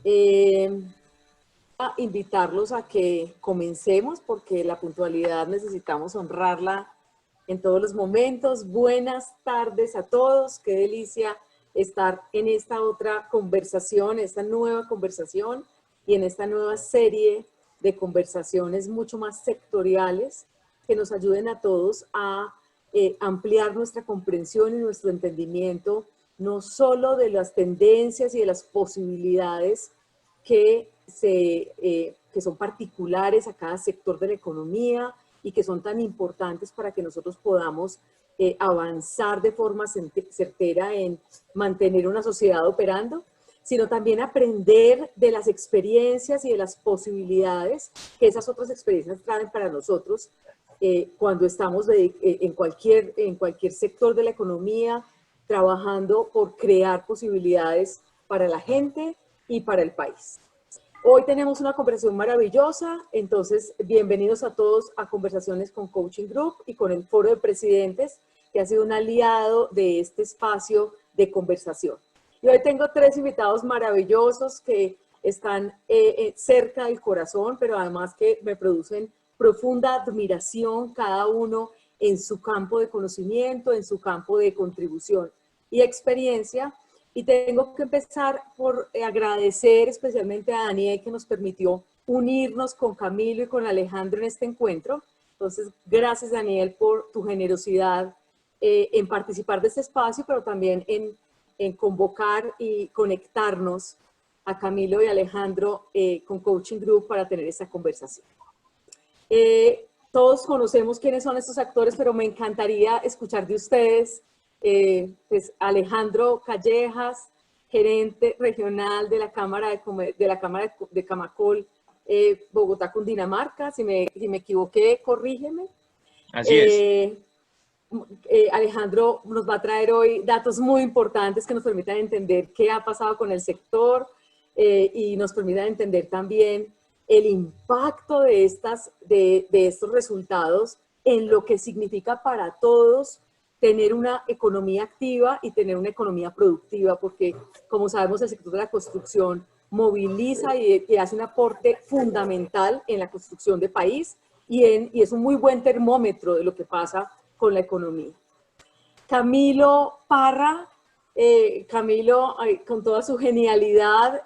Eh, a invitarlos a que comencemos porque la puntualidad necesitamos honrarla en todos los momentos. Buenas tardes a todos. Qué delicia estar en esta otra conversación, esta nueva conversación y en esta nueva serie de conversaciones mucho más sectoriales que nos ayuden a todos a ampliar nuestra comprensión y nuestro entendimiento, no solo de las tendencias y de las posibilidades que son particulares a cada sector de la economía y que son tan importantes para que nosotros podamos avanzar de forma certera en mantener una sociedad operando, sino también aprender de las experiencias y de las posibilidades que esas otras experiencias traen para nosotros cuando estamos en cualquier sector de la economía, trabajando por crear posibilidades para la gente y para el país. Hoy tenemos una conversación maravillosa, entonces bienvenidos a todos a Conversaciones con Coaching Group y con el Foro de Presidentes, que ha sido un aliado de este espacio de conversación. Y hoy tengo tres invitados maravillosos que están cerca del corazón, pero además que me producen profunda admiración cada uno en su campo de conocimiento, en su campo de contribución y experiencia. Y tengo que empezar por agradecer especialmente a Daniel que nos permitió unirnos con Camilo y con Alejandro en este encuentro. Entonces, gracias Daniel por tu generosidad en participar de este espacio, pero también en convocar y conectarnos a Camilo y Alejandro con Coaching Group para tener esta conversación. Todos conocemos quiénes son estos actores, pero me encantaría escuchar de ustedes. Pues Alejandro Callejas, gerente regional de la Cámara de Camacol, Bogotá, Cundinamarca. Si me equivoqué, corrígeme. Así es. Alejandro nos va a traer hoy datos muy importantes que nos permitan entender qué ha pasado con el sector y nos permitan entender también el impacto de estos resultados en lo que significa para todos tener una economía activa y tener una economía productiva, porque como sabemos el sector de la construcción moviliza y hace un aporte fundamental en la construcción de país y es un muy buen termómetro de lo que pasa con la economía. Camilo Parra, Camilo con toda su genialidad,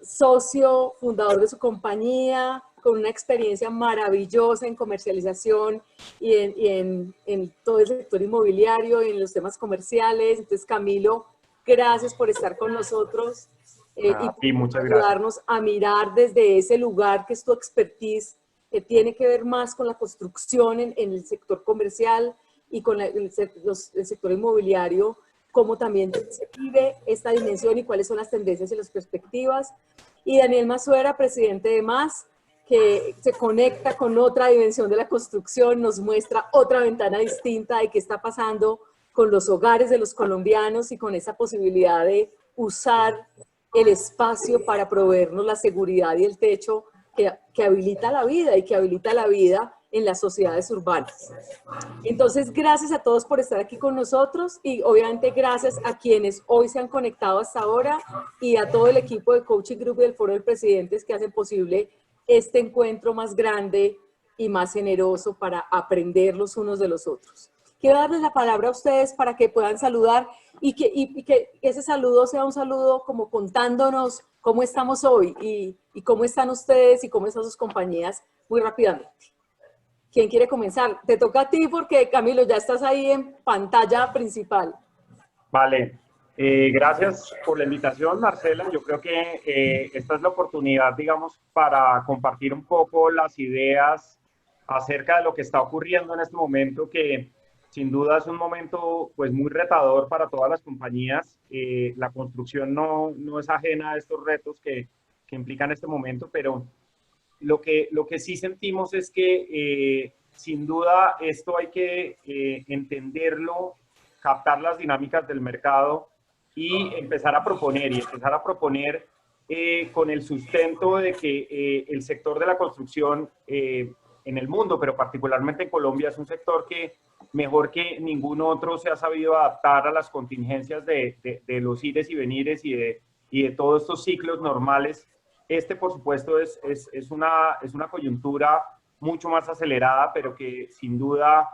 socio, fundador de su compañía, con una experiencia maravillosa en comercialización y en todo el sector inmobiliario y en los temas comerciales. Entonces, Camilo, gracias por estar con nosotros y Muchas por gracias. ayudarnos a mirar desde ese lugar que es tu expertise, que tiene que ver más con la construcción en el sector comercial y con el sector inmobiliario, cómo también se vive esta dimensión y cuáles son las tendencias y las perspectivas. Y Daniel Mazuera, presidente de MAS, que se conecta con otra dimensión de la construcción, nos muestra otra ventana distinta de qué está pasando con los hogares de los colombianos y con esa posibilidad de usar el espacio para proveernos la seguridad y el techo que habilita la vida y que habilita la vida en las sociedades urbanas. Entonces, gracias a todos por estar aquí con nosotros y obviamente gracias a quienes hoy se han conectado hasta ahora y a todo el equipo de Coaching Group y del Foro de Presidentes que hacen posible este encuentro más grande y más generoso para aprender los unos de los otros. Quiero darles la palabra a ustedes para que puedan saludar y que ese saludo sea un saludo como contándonos cómo estamos hoy y cómo están ustedes y cómo están sus compañías muy rápidamente. ¿Quién quiere comenzar? Te toca a ti porque, Camilo, ya estás ahí en pantalla principal. Vale. Gracias por la invitación, Marcela. Yo creo que esta es la oportunidad, digamos, para compartir un poco las ideas acerca de lo que está ocurriendo en este momento, que sin duda es un momento pues muy retador para todas las compañías. La construcción no es ajena a estos retos que implican este momento, pero lo que sí sentimos es que sin duda esto hay que entenderlo, captar las dinámicas del mercado y empezar a proponer con el sustento de que el sector de la construcción en el mundo, pero particularmente en Colombia, es un sector que mejor que ningún otro se ha sabido adaptar a las contingencias de los ires y venires y de y de todos estos ciclos normales, este por supuesto es una coyuntura mucho más acelerada, pero que sin duda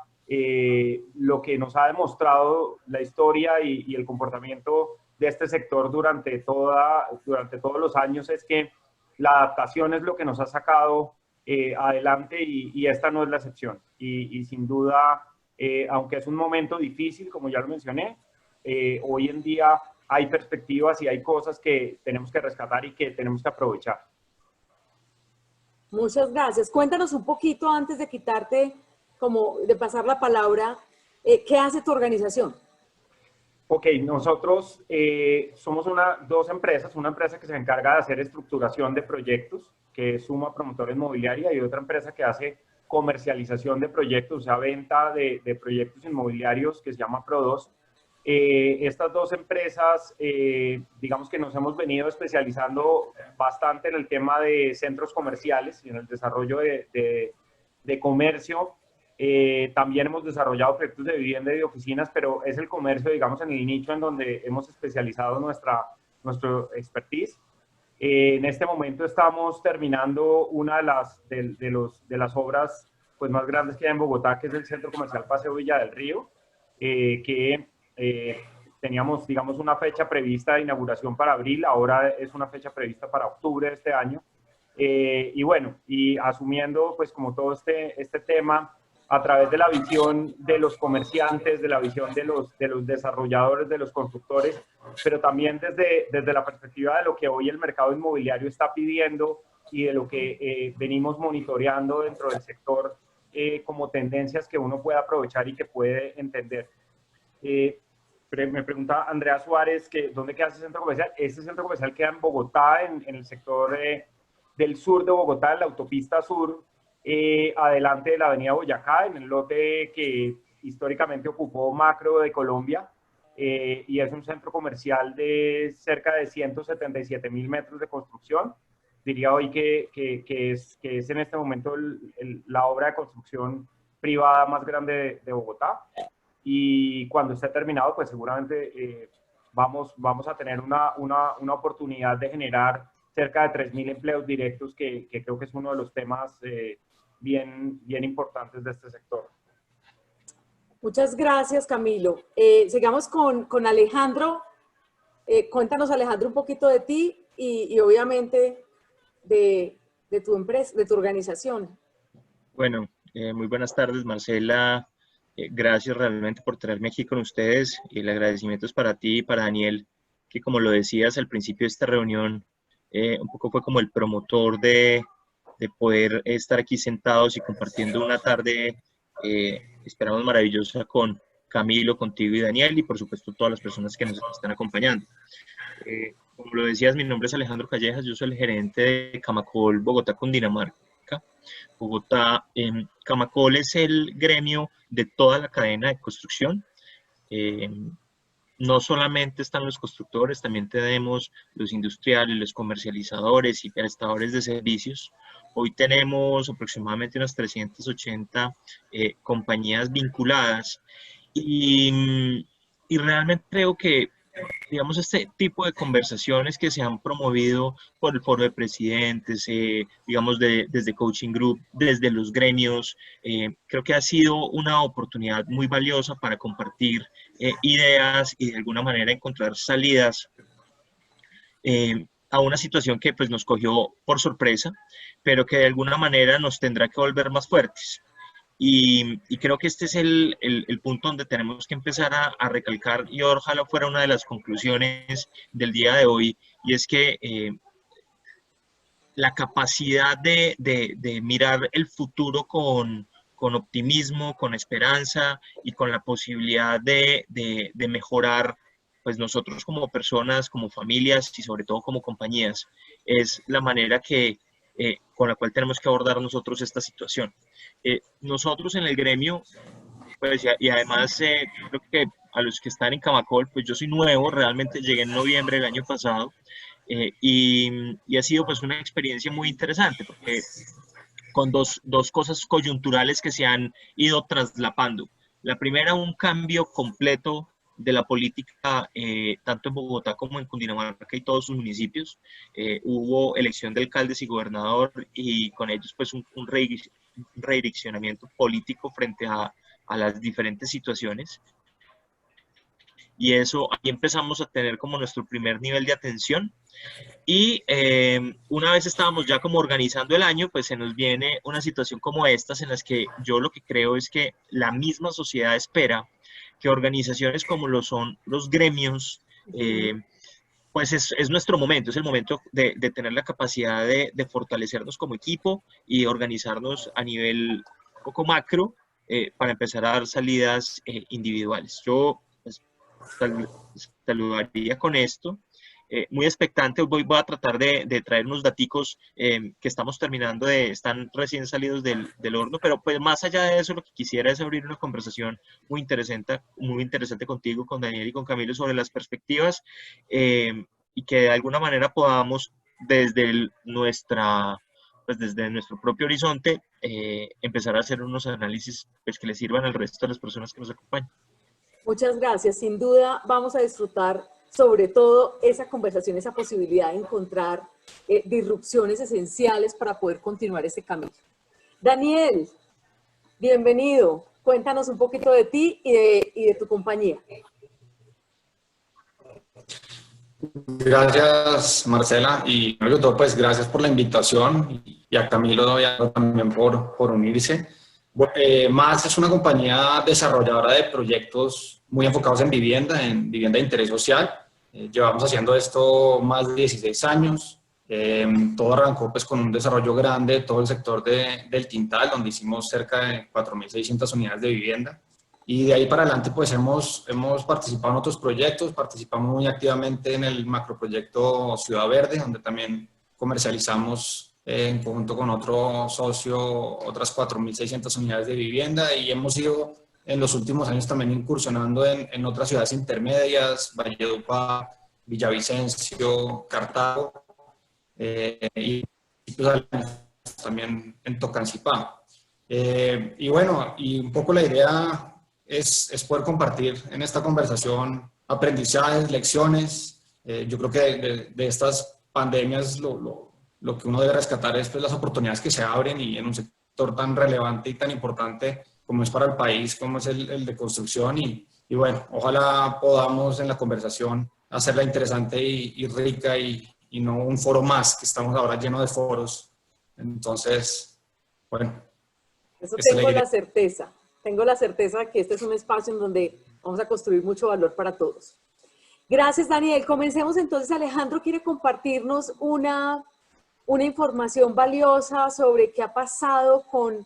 lo que nos ha demostrado la historia y el comportamiento de este sector durante todos los años es que la adaptación es lo que nos ha sacado adelante y esta no es la excepción. Y sin duda, aunque es un momento difícil, como ya lo mencioné, hoy en día hay perspectivas y hay cosas que tenemos que rescatar y que tenemos que aprovechar. Muchas gracias. Cuéntanos un poquito antes de quitarte, como de pasar la palabra, ¿qué hace tu organización? Ok, nosotros somos dos empresas, una empresa que se encarga de hacer estructuración de proyectos, que es Suma Promotora Inmobiliaria, y otra empresa que hace comercialización de proyectos, o sea, venta de proyectos inmobiliarios, que se llama Pro2. Estas dos empresas, digamos que nos hemos venido especializando bastante en el tema de centros comerciales y en el desarrollo de comercio. También hemos desarrollado proyectos de vivienda y de oficinas, pero es el comercio, digamos, en el nicho en donde hemos especializado nuestro expertise. En este momento estamos terminando una de las obras pues, más grandes que hay en Bogotá, que es el Centro Comercial Paseo Villa del Río, que teníamos, digamos, una fecha prevista de inauguración para abril, ahora es una fecha prevista para octubre de este año. Y bueno, y asumiendo pues como todo este tema a través de la visión de los comerciantes, de la visión de los desarrolladores, de los constructores, pero también desde la perspectiva de lo que hoy el mercado inmobiliario está pidiendo y de lo que venimos monitoreando dentro del sector como tendencias que uno puede aprovechar y que puede entender. Me pregunta Andrea Suárez que dónde queda ese centro comercial. Este centro comercial queda en Bogotá, en el sector del sur de Bogotá, en la autopista sur, adelante de la avenida Boyacá, en el lote que históricamente ocupó Macro de Colombia, y es un centro comercial de cerca de 177.000 metros de construcción. Diría hoy que es en este momento la obra de construcción privada más grande de Bogotá. Y cuando esté terminado, pues seguramente vamos a tener una oportunidad de generar cerca de 3.000 empleos directos, que creo que es uno de los temas bien importantes de este sector. Muchas gracias, Camilo. Sigamos con Alejandro. Cuéntanos, Alejandro, un poquito de ti y obviamente de tu empresa, de tu organización. Bueno, muy buenas tardes, Marcela. Gracias realmente por traerme aquí con ustedes. Y el agradecimiento es para ti y para Daniel, que como lo decías al principio de esta reunión, un poco fue como el promotor de poder estar aquí sentados y compartiendo una tarde, esperamos maravillosa con Camilo, contigo y Daniel, y por supuesto todas las personas que nos están acompañando. Como lo decías, mi nombre es Alejandro Callejas, yo soy el gerente de Camacol Bogotá, Cundinamarca. Bogotá, Camacol es el gremio de toda la cadena de construcción. No solamente están los constructores, también tenemos los industriales, los comercializadores y prestadores de servicios. Hoy tenemos aproximadamente unas 380 compañías vinculadas y realmente creo que, digamos, este tipo de conversaciones que se han promovido por el Foro de Presidentes, digamos, desde Coaching Group, desde los gremios, creo que ha sido una oportunidad muy valiosa para compartir ideas y de alguna manera encontrar salidas a una situación que pues nos cogió por sorpresa, pero que de alguna manera nos tendrá que volver más fuertes. Y creo que este es el punto donde tenemos que empezar a recalcar, y ojalá fuera una de las conclusiones del día de hoy, y es que la capacidad de mirar el futuro con optimismo, con esperanza y con la posibilidad de mejorar, pues nosotros como personas, como familias y sobre todo como compañías, es la manera con la cual tenemos que abordar nosotros esta situación. Nosotros en el gremio, pues, y además creo que a los que están en Camacol, pues yo soy nuevo, realmente llegué en noviembre del año pasado, y ha sido pues una experiencia muy interesante, porque con dos cosas coyunturales que se han ido traslapando. La primera, un cambio completo de la política, tanto en Bogotá como en Cundinamarca y todos sus municipios. Hubo elección de alcaldes y gobernador y con ellos pues un redireccionamiento político frente a las diferentes situaciones. Y eso, ahí empezamos a tener como nuestro primer nivel de atención. Y una vez estábamos ya como organizando el año, pues se nos viene una situación como estas en las que yo lo que creo es que la misma sociedad espera que organizaciones como lo son los gremios, pues es nuestro momento, es el momento de tener la capacidad de fortalecernos como equipo y organizarnos a nivel un poco macro para empezar a dar salidas individuales. Yo pues, saludaría con esto. Muy expectante, voy a tratar de traer unos daticos que estamos terminando están recién salidos del horno, pero pues más allá de eso lo que quisiera es abrir una conversación muy interesante contigo, con Daniel y con Camilo sobre las perspectivas y que de alguna manera podamos desde nuestro propio horizonte empezar a hacer unos análisis pues, que le sirvan al resto de las personas que nos acompañan. Muchas gracias. Sin duda vamos a disfrutar sobre todo esa conversación, esa posibilidad de encontrar disrupciones esenciales para poder continuar ese camino. Daniel, bienvenido. Cuéntanos un poquito de ti y de tu compañía. Gracias, Marcela, y primero que todo, pues gracias por la invitación y a Camilo y a también por unirse. Más es una compañía desarrolladora de proyectos muy enfocados en vivienda de interés social. Llevamos haciendo esto más de 16 años. Todo arrancó pues con un desarrollo grande de todo el sector del Tintal, donde hicimos cerca de 4.600 unidades de vivienda. Y de ahí para adelante pues hemos participado en otros proyectos, participamos muy activamente en el macroproyecto Ciudad Verde, donde también comercializamos en conjunto con otro socio otras 4.600 unidades de vivienda y hemos ido en los últimos años también incursionando en otras ciudades intermedias, Valledupar, Villavicencio, Cartago y pues, también en Tocancipá. Y bueno, y un poco la idea es poder compartir en esta conversación aprendizajes, lecciones. Yo creo que de estas pandemias lo que uno debe rescatar es pues, las oportunidades que se abren y en un sector tan relevante y tan importante como es para el país, como es el de construcción. Y bueno, ojalá podamos en la conversación hacerla interesante y rica y no un foro más, que estamos ahora llenos de foros. Entonces, bueno. Eso tengo la certeza. Tengo la certeza de que este es un espacio en donde vamos a construir mucho valor para todos. Gracias, Daniel. Comencemos entonces. Alejandro quiere compartirnos una información valiosa sobre qué ha pasado con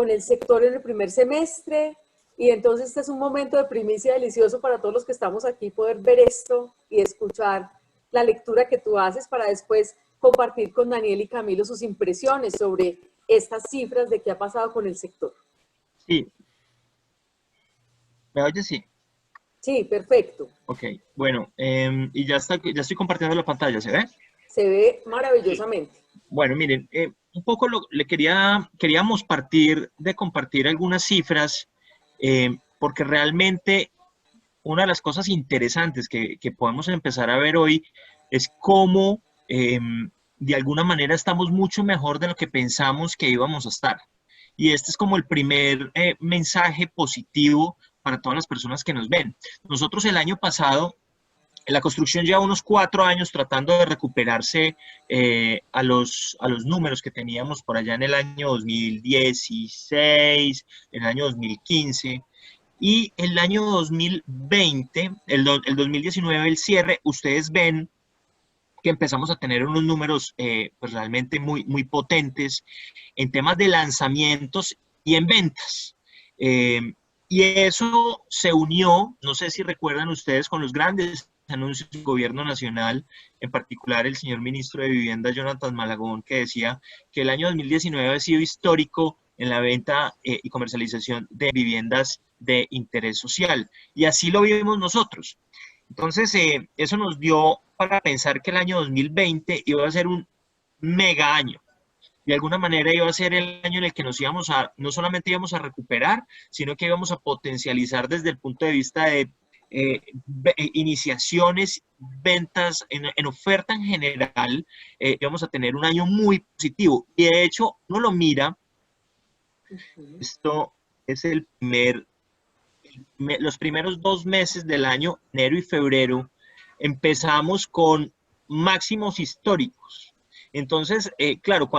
el sector en el primer semestre. Y entonces este es un momento de primicia delicioso para todos los que estamos aquí, poder ver esto y escuchar la lectura que tú haces para después compartir con Daniel y Camilo sus impresiones sobre estas cifras de qué ha pasado con el sector. Sí. ¿Me oyes? Sí. Sí, perfecto. Ok, bueno, y ya estoy compartiendo la pantalla, ¿se ve? Se ve maravillosamente. Sí. Bueno, miren, un poco queríamos partir de compartir algunas cifras, porque realmente una de las cosas interesantes que podemos empezar a ver hoy es cómo de alguna manera estamos mucho mejor de lo que pensamos que íbamos a estar. Y este es como el primer mensaje positivo para todas las personas que nos ven. Nosotros el año pasado, la construcción lleva unos 4 años tratando de recuperarse a los números que teníamos por allá en el año 2016, en el año 2015. Y el año 2020, el 2019, el cierre, ustedes ven que empezamos a tener unos números pues realmente muy, muy potentes en temas de lanzamientos y en ventas. Y eso se unió, no sé si recuerdan ustedes, con los grandes anuncios del gobierno nacional, en particular el señor ministro de Vivienda, Jonathan Malagón, que decía que el año 2019 ha sido histórico en la venta y comercialización de viviendas de interés social. Y así lo vivimos nosotros. Entonces, eso nos dio para pensar que el año 2020 iba a ser un mega año. De alguna manera iba a ser el año en el que no solamente íbamos a recuperar, sino que íbamos a potencializar desde el punto de vista de iniciaciones, ventas, en oferta en general, vamos a tener un año muy positivo. Y de hecho, uno lo mira, esto es los primeros 2 meses del año, enero y febrero, empezamos con máximos históricos. Entonces, claro,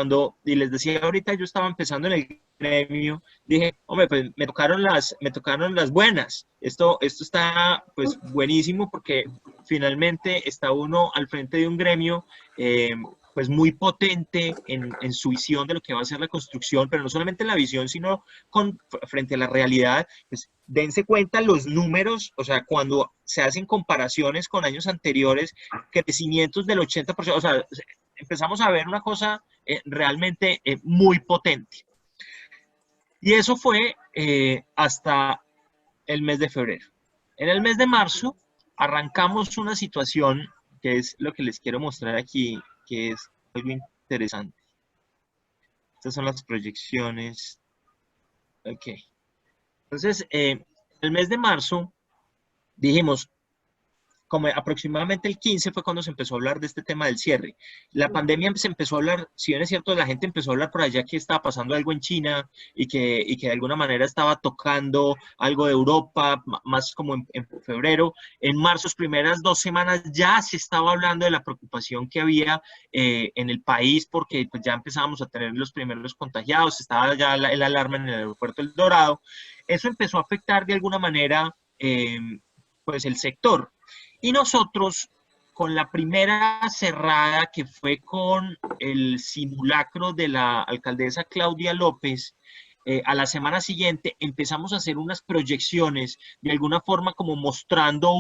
y les decía ahorita, yo estaba empezando en el gremio, dije, hombre, pues me tocaron las buenas. Esto está pues buenísimo porque finalmente está uno al frente de un gremio pues muy potente en su visión de lo que va a ser la construcción, pero no solamente en la visión, sino frente a la realidad. Pues dense cuenta los números, o sea, cuando se hacen comparaciones con años anteriores, crecimientos del 80%, o sea, empezamos a ver una cosa realmente muy potente. Y eso fue hasta el mes de febrero. En el mes de marzo arrancamos una situación que es lo que les quiero mostrar aquí, que es algo interesante. Estas son las proyecciones. Ok. Entonces, el mes de marzo dijimos, como aproximadamente el 15 fue cuando se empezó a hablar de este tema del cierre. La pandemia se empezó a hablar, si bien es cierto, la gente empezó a hablar por allá que estaba pasando algo en China y que de alguna manera estaba tocando algo de Europa, más como en febrero. En marzo, las primeras 2 semanas, ya se estaba hablando de la preocupación que había en el país, porque pues, ya empezábamos a tener los primeros contagiados, estaba ya el alarma en el aeropuerto El Dorado. Eso empezó a afectar de alguna manera pues el sector. Y nosotros, con la primera cerrada, que fue con el simulacro de la alcaldesa Claudia López, a la semana siguiente empezamos a hacer unas proyecciones, de alguna forma como mostrando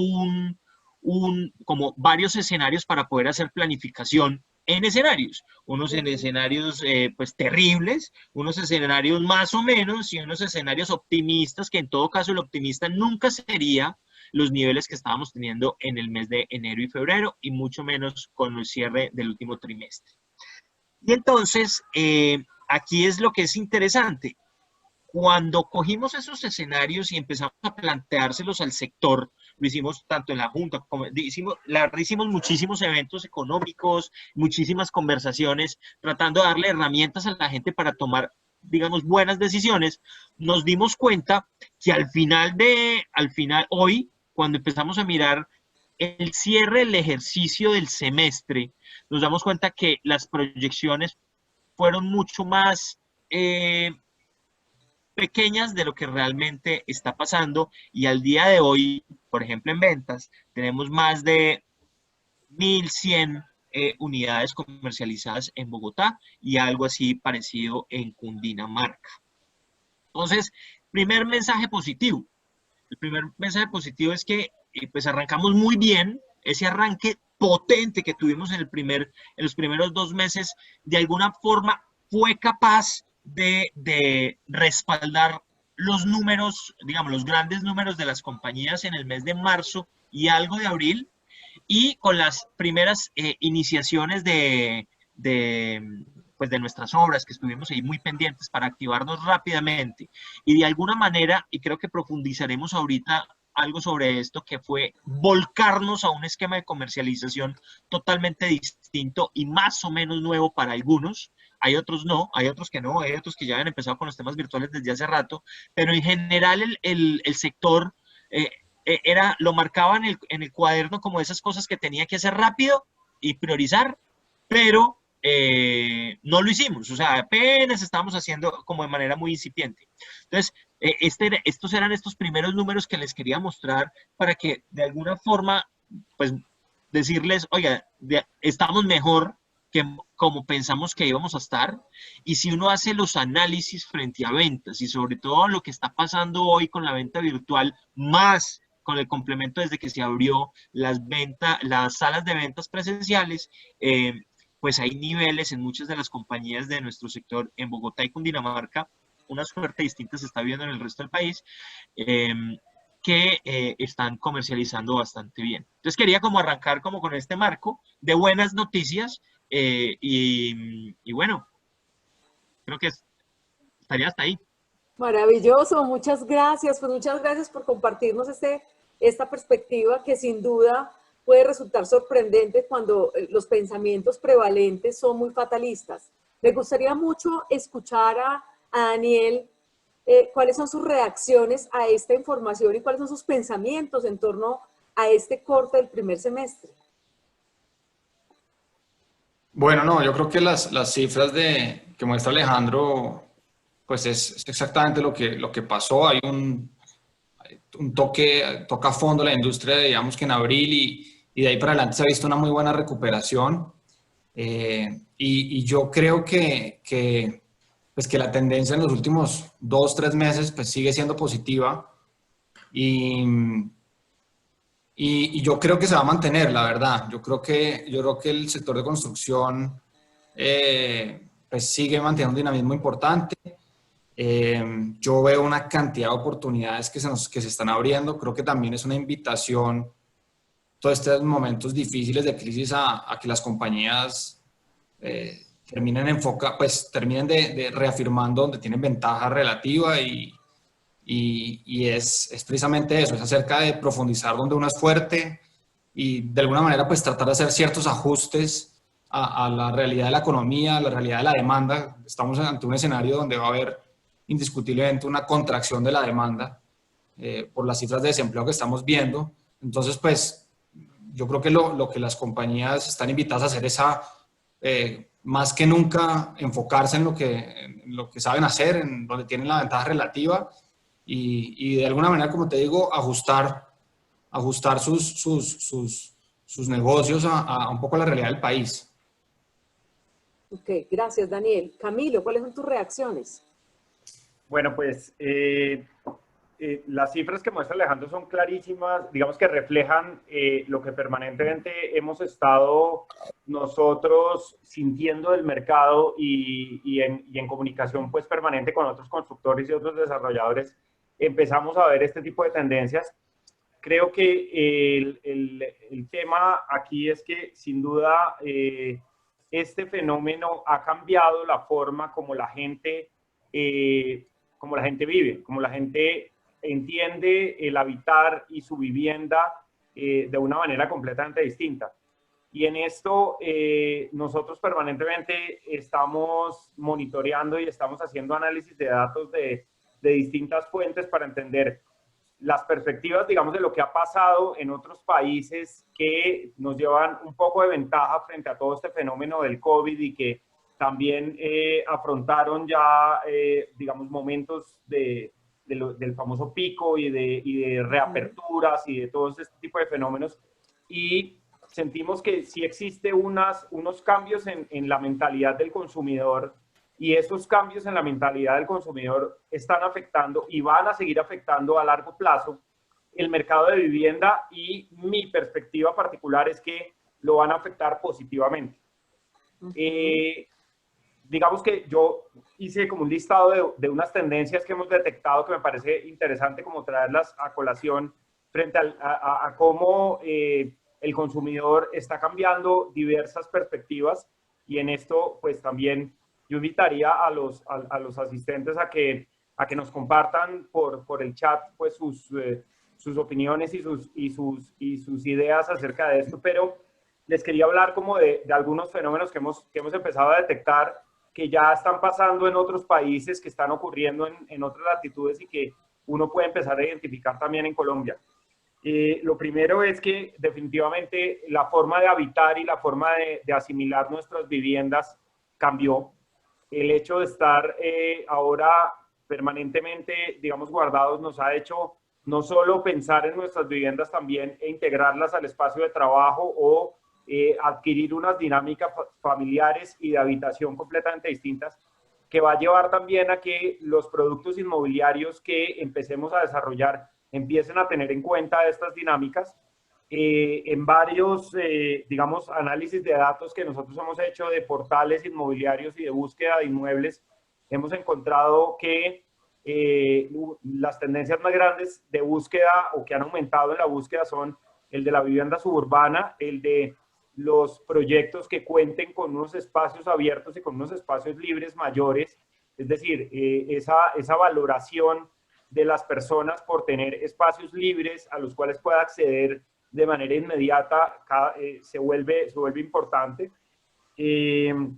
como varios escenarios para poder hacer planificación en escenarios. Unos en escenarios pues terribles, unos escenarios más o menos y unos escenarios optimistas, que en todo caso el optimista nunca sería los niveles que estábamos teniendo en el mes de enero y febrero, y mucho menos con el cierre del último trimestre. Y entonces, aquí es lo que es interesante. Cuando cogimos esos escenarios y empezamos a planteárselos al sector, lo hicimos tanto en la Junta, como hicimos muchísimos eventos económicos, muchísimas conversaciones, tratando de darle herramientas a la gente para tomar, digamos, buenas decisiones. Nos dimos cuenta que al final hoy, cuando empezamos a mirar el cierre del ejercicio del semestre, nos damos cuenta que las proyecciones fueron mucho más pequeñas de lo que realmente está pasando, y al día de hoy, por ejemplo, en ventas, tenemos más de 1.100 unidades comercializadas en Bogotá y algo así parecido en Cundinamarca. Entonces, primer mensaje positivo. El primer mensaje positivo es que pues arrancamos muy bien. Ese arranque potente que tuvimos en los primeros 2 meses, de alguna forma fue capaz de respaldar los números, digamos, los grandes números de las compañías en el mes de marzo y algo de abril, y con las primeras iniciaciones pues de nuestras obras, que estuvimos ahí muy pendientes para activarnos rápidamente. Y de alguna manera, y creo que profundizaremos ahorita algo sobre esto, que fue volcarnos a un esquema de comercialización totalmente distinto y más o menos nuevo para algunos. Hay otros no, hay otros que no, hay otros que ya han empezado con los temas virtuales desde hace rato, pero en general el sector lo marcaba en el cuaderno como esas cosas que tenía que hacer rápido y priorizar, pero no lo hicimos, o sea, apenas estábamos haciendo como de manera muy incipiente. Entonces, estos eran estos primeros números que les quería mostrar para que de alguna forma, pues, decirles, oiga, estamos mejor que como pensamos que íbamos a estar. Y si uno hace los análisis frente a ventas y sobre todo lo que está pasando hoy con la venta virtual, más con el complemento desde que se abrió las salas de ventas presenciales, pues hay niveles en muchas de las compañías de nuestro sector en Bogotá y Cundinamarca, una suerte distinta se está viendo en el resto del país, que están comercializando bastante bien. Entonces quería como arrancar como con este marco de buenas noticias y bueno, creo que estaría hasta ahí. Maravilloso, muchas gracias. Pues muchas gracias por compartirnos esta perspectiva que sin duda puede resultar sorprendente cuando los pensamientos prevalentes son muy fatalistas. Me gustaría mucho escuchar a Daniel cuáles son sus reacciones a esta información y cuáles son sus pensamientos en torno a este corte del primer semestre. Bueno, no, yo creo que las cifras que muestra Alejandro, pues es exactamente lo que pasó. Hay un toca a fondo la industria, digamos que en abril y de ahí para adelante se ha visto una muy buena recuperación. Y yo creo pues que la tendencia en los últimos 2, 3 meses pues sigue siendo positiva y yo creo que se va a mantener, la verdad. Yo creo que el sector de construcción pues sigue manteniendo un dinamismo importante. Yo veo una cantidad de oportunidades que se están abriendo. Creo que también es una invitación todos estos momentos difíciles de crisis a que las compañías terminen de reafirmando donde tienen ventaja relativa y es precisamente eso, es acerca de profundizar donde uno es fuerte y de alguna manera pues tratar de hacer ciertos ajustes a la realidad de la economía, a la realidad de la demanda. Estamos ante un escenario donde va a haber indiscutiblemente una contracción de la demanda por las cifras de desempleo que estamos viendo. Entonces pues yo creo que lo que las compañías están invitadas a hacer es más que nunca enfocarse en lo que saben hacer, en donde tienen la ventaja relativa y de alguna manera, como te digo, ajustar sus negocios a un poco la realidad del país. Ok, gracias Daniel. Camilo, ¿cuáles son tus reacciones? Bueno, pues las cifras que muestra Alejandro son clarísimas, digamos que reflejan lo que permanentemente hemos estado nosotros sintiendo del mercado y en comunicación pues permanente con otros constructores y otros desarrolladores. Empezamos a ver este tipo de tendencias. Creo que el tema aquí es que sin duda este fenómeno ha cambiado la forma como la gente vive, como la gente entiende el habitar y su vivienda de una manera completamente distinta. Y en esto nosotros permanentemente estamos monitoreando y estamos haciendo análisis de datos de distintas fuentes para entender las perspectivas, digamos, de lo que ha pasado en otros países que nos llevan un poco de ventaja frente a todo este fenómeno del COVID y que también afrontaron ya, digamos, momentos del famoso pico y de reaperturas y de todo este tipo de fenómenos. Y sentimos que sí existe unos cambios en la mentalidad del consumidor y esos cambios en la mentalidad del consumidor están afectando y van a seguir afectando a largo plazo el mercado de vivienda y mi perspectiva particular es que lo van a afectar positivamente. Digamos que yo hice como un listado de unas tendencias que hemos detectado que me parece interesante como traerlas a colación frente a cómo el consumidor está cambiando diversas perspectivas y en esto pues también yo invitaría a los asistentes a que nos compartan por el chat pues sus opiniones y sus ideas acerca de esto, pero les quería hablar como de algunos fenómenos que hemos empezado a detectar que ya están pasando en otros países, que están ocurriendo en otras latitudes y que uno puede empezar a identificar también en Colombia. Lo primero es que definitivamente la forma de habitar y la forma de asimilar nuestras viviendas cambió. El hecho de estar ahora permanentemente, digamos, guardados nos ha hecho no solo pensar en nuestras viviendas también e integrarlas al espacio de trabajo o adquirir unas dinámicas familiares y de habitación completamente distintas, que va a llevar también a que los productos inmobiliarios que empecemos a desarrollar empiecen a tener en cuenta estas dinámicas. En varios, digamos, análisis de datos que nosotros hemos hecho de portales inmobiliarios y de búsqueda de inmuebles, hemos encontrado que las tendencias más grandes de búsqueda o que han aumentado en la búsqueda son el de la vivienda suburbana, el de los proyectos que cuenten con unos espacios abiertos y con unos espacios libres mayores, es decir, esa valoración de las personas por tener espacios libres a los cuales pueda acceder de manera inmediata se vuelve importante. El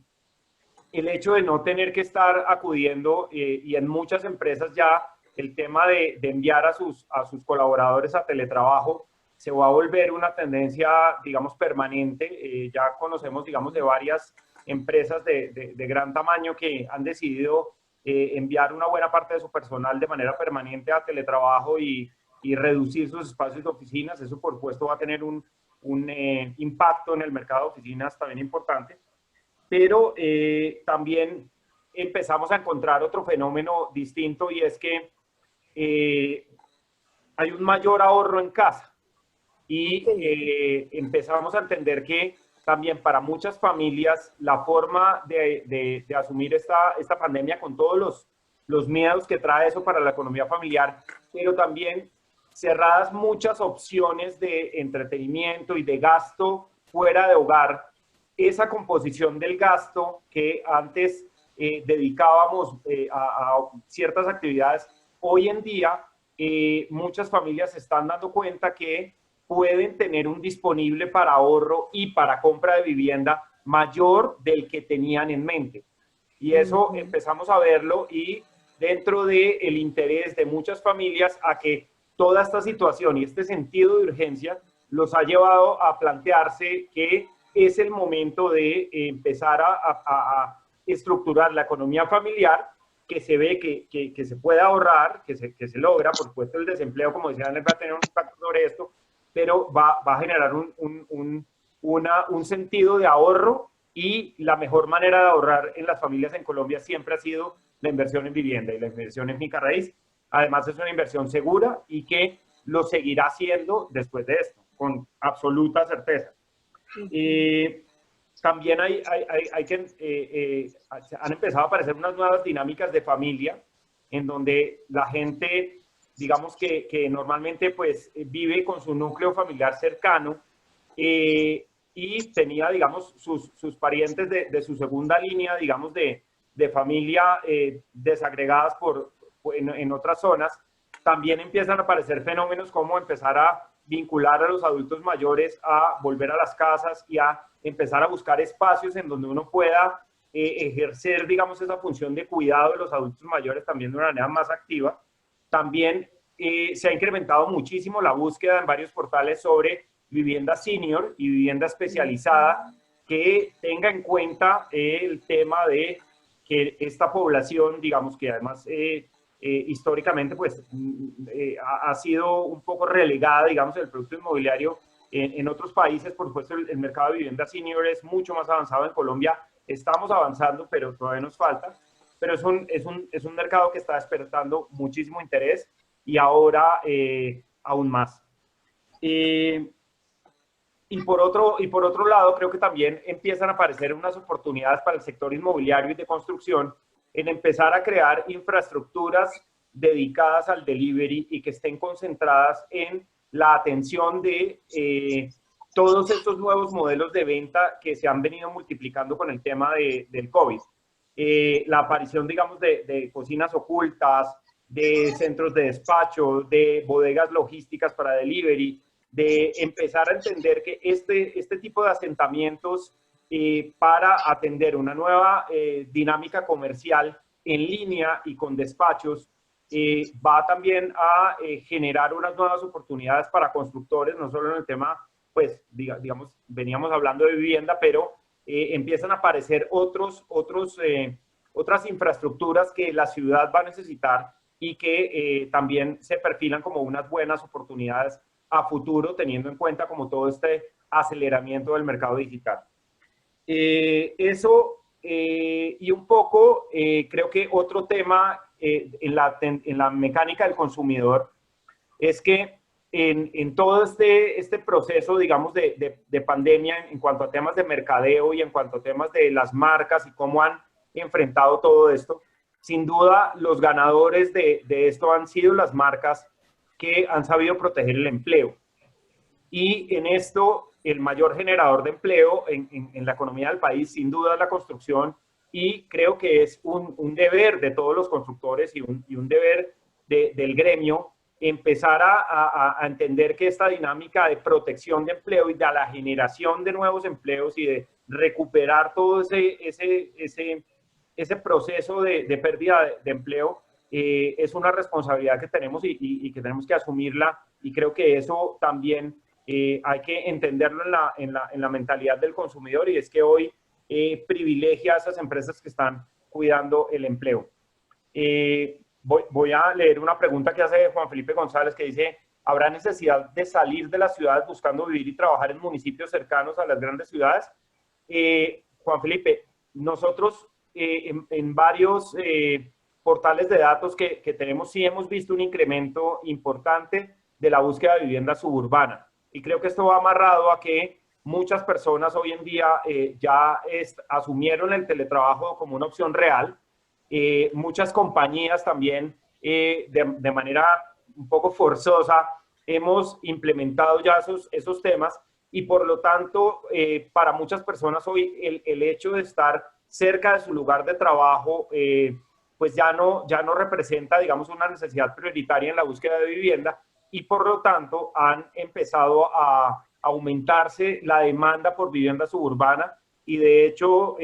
hecho de no tener que estar acudiendo, y en muchas empresas ya el tema de enviar a sus colaboradores a teletrabajo se va a volver una tendencia, digamos, permanente. Ya conocemos, digamos, de varias empresas de gran tamaño que han decidido enviar una buena parte de su personal de manera permanente a teletrabajo y reducir sus espacios de oficinas. Eso, por supuesto, va a tener un impacto en el mercado de oficinas también importante. Pero también empezamos a encontrar otro fenómeno distinto, y es que hay un mayor ahorro en casa. Y empezamos a entender que también para muchas familias la forma de asumir esta pandemia, con todos los miedos que trae eso para la economía familiar, pero también cerradas muchas opciones de entretenimiento y de gasto fuera de hogar, esa composición del gasto que antes dedicábamos a ciertas actividades, hoy en día muchas familias se están dando cuenta que pueden tener un disponible para ahorro y para compra de vivienda mayor del que tenían en mente. Y eso empezamos a verlo, y dentro del interés de muchas familias a que toda esta situación y este sentido de urgencia los ha llevado a plantearse que es el momento de empezar a estructurar la economía familiar, que se ve que se puede ahorrar, que se logra. Por supuesto, el desempleo, como decía Daniel, va a tener un impacto sobre esto, pero va a generar un sentido de ahorro, y la mejor manera de ahorrar en las familias en Colombia siempre ha sido la inversión en vivienda y la inversión en finca raíz. Además, es una inversión segura y que lo seguirá haciendo después de esto, con absoluta certeza. También han empezado a aparecer unas nuevas dinámicas de familia, en donde la gente, digamos que normalmente pues vive con su núcleo familiar cercano, y tenía, digamos, sus parientes de su segunda línea, digamos, de familia desagregadas en otras zonas. También empiezan a aparecer fenómenos como empezar a vincular a los adultos mayores a volver a las casas y a empezar a buscar espacios en donde uno pueda ejercer, digamos, esa función de cuidado de los adultos mayores también de una manera más activa. También se ha incrementado muchísimo la búsqueda en varios portales sobre vivienda senior y vivienda especializada, que tenga en cuenta el tema de que esta población, digamos, que además históricamente pues ha sido un poco relegada, digamos, del producto inmobiliario en otros países. Por supuesto, el mercado de vivienda senior es mucho más avanzado en Colombia. Estamos avanzando, pero todavía nos falta. Pero es un mercado que está despertando muchísimo interés, y ahora aún más. Y por otro lado, creo que también empiezan a aparecer unas oportunidades para el sector inmobiliario y de construcción en empezar a crear infraestructuras dedicadas al delivery y que estén concentradas en la atención de todos estos nuevos modelos de venta que se han venido multiplicando con el tema del COVID. La aparición, digamos, de cocinas ocultas, de centros de despacho, de bodegas logísticas para delivery, de empezar a entender que este tipo de asentamientos para atender una nueva dinámica comercial en línea y con despachos va también a generar unas nuevas oportunidades para constructores, no solo en el tema, pues, digamos, veníamos hablando de vivienda, pero empiezan a aparecer otras infraestructuras que la ciudad va a necesitar y que también se perfilan como unas buenas oportunidades a futuro, teniendo en cuenta como todo este aceleramiento del mercado digital. Y un poco, creo que otro tema en la mecánica del consumidor es que en todo este proceso, digamos, de pandemia, en cuanto a temas de mercadeo y en cuanto a temas de las marcas y cómo han enfrentado todo esto, sin duda los ganadores de esto han sido las marcas que han sabido proteger el empleo. Y en esto, el mayor generador de empleo en la economía del país, sin duda, es la construcción, y creo que es un deber de todos los constructores y un deber del gremio, empezar a entender que esta dinámica de protección de empleo y de la generación de nuevos empleos y de recuperar todo ese proceso de pérdida de empleo es una responsabilidad que tenemos y que tenemos que asumirla, y creo que eso también hay que entenderlo en la mentalidad del consumidor, y es que hoy privilegia a esas empresas que están cuidando el empleo. Voy a leer una pregunta que hace Juan Felipe González, que dice: ¿habrá necesidad de salir de las ciudades buscando vivir y trabajar en municipios cercanos a las grandes ciudades? Juan Felipe, nosotros en varios portales de datos que tenemos, sí hemos visto un incremento importante de la búsqueda de vivienda suburbana. Y creo que esto va amarrado a que muchas personas hoy en día ya asumieron el teletrabajo como una opción real. Muchas compañías también, de manera un poco forzosa, hemos implementado ya esos temas, y por lo tanto, para muchas personas hoy el hecho de estar cerca de su lugar de trabajo, pues ya no representa, digamos, una necesidad prioritaria en la búsqueda de vivienda, y por lo tanto han empezado a aumentarse la demanda por vivienda suburbana. Y de hecho,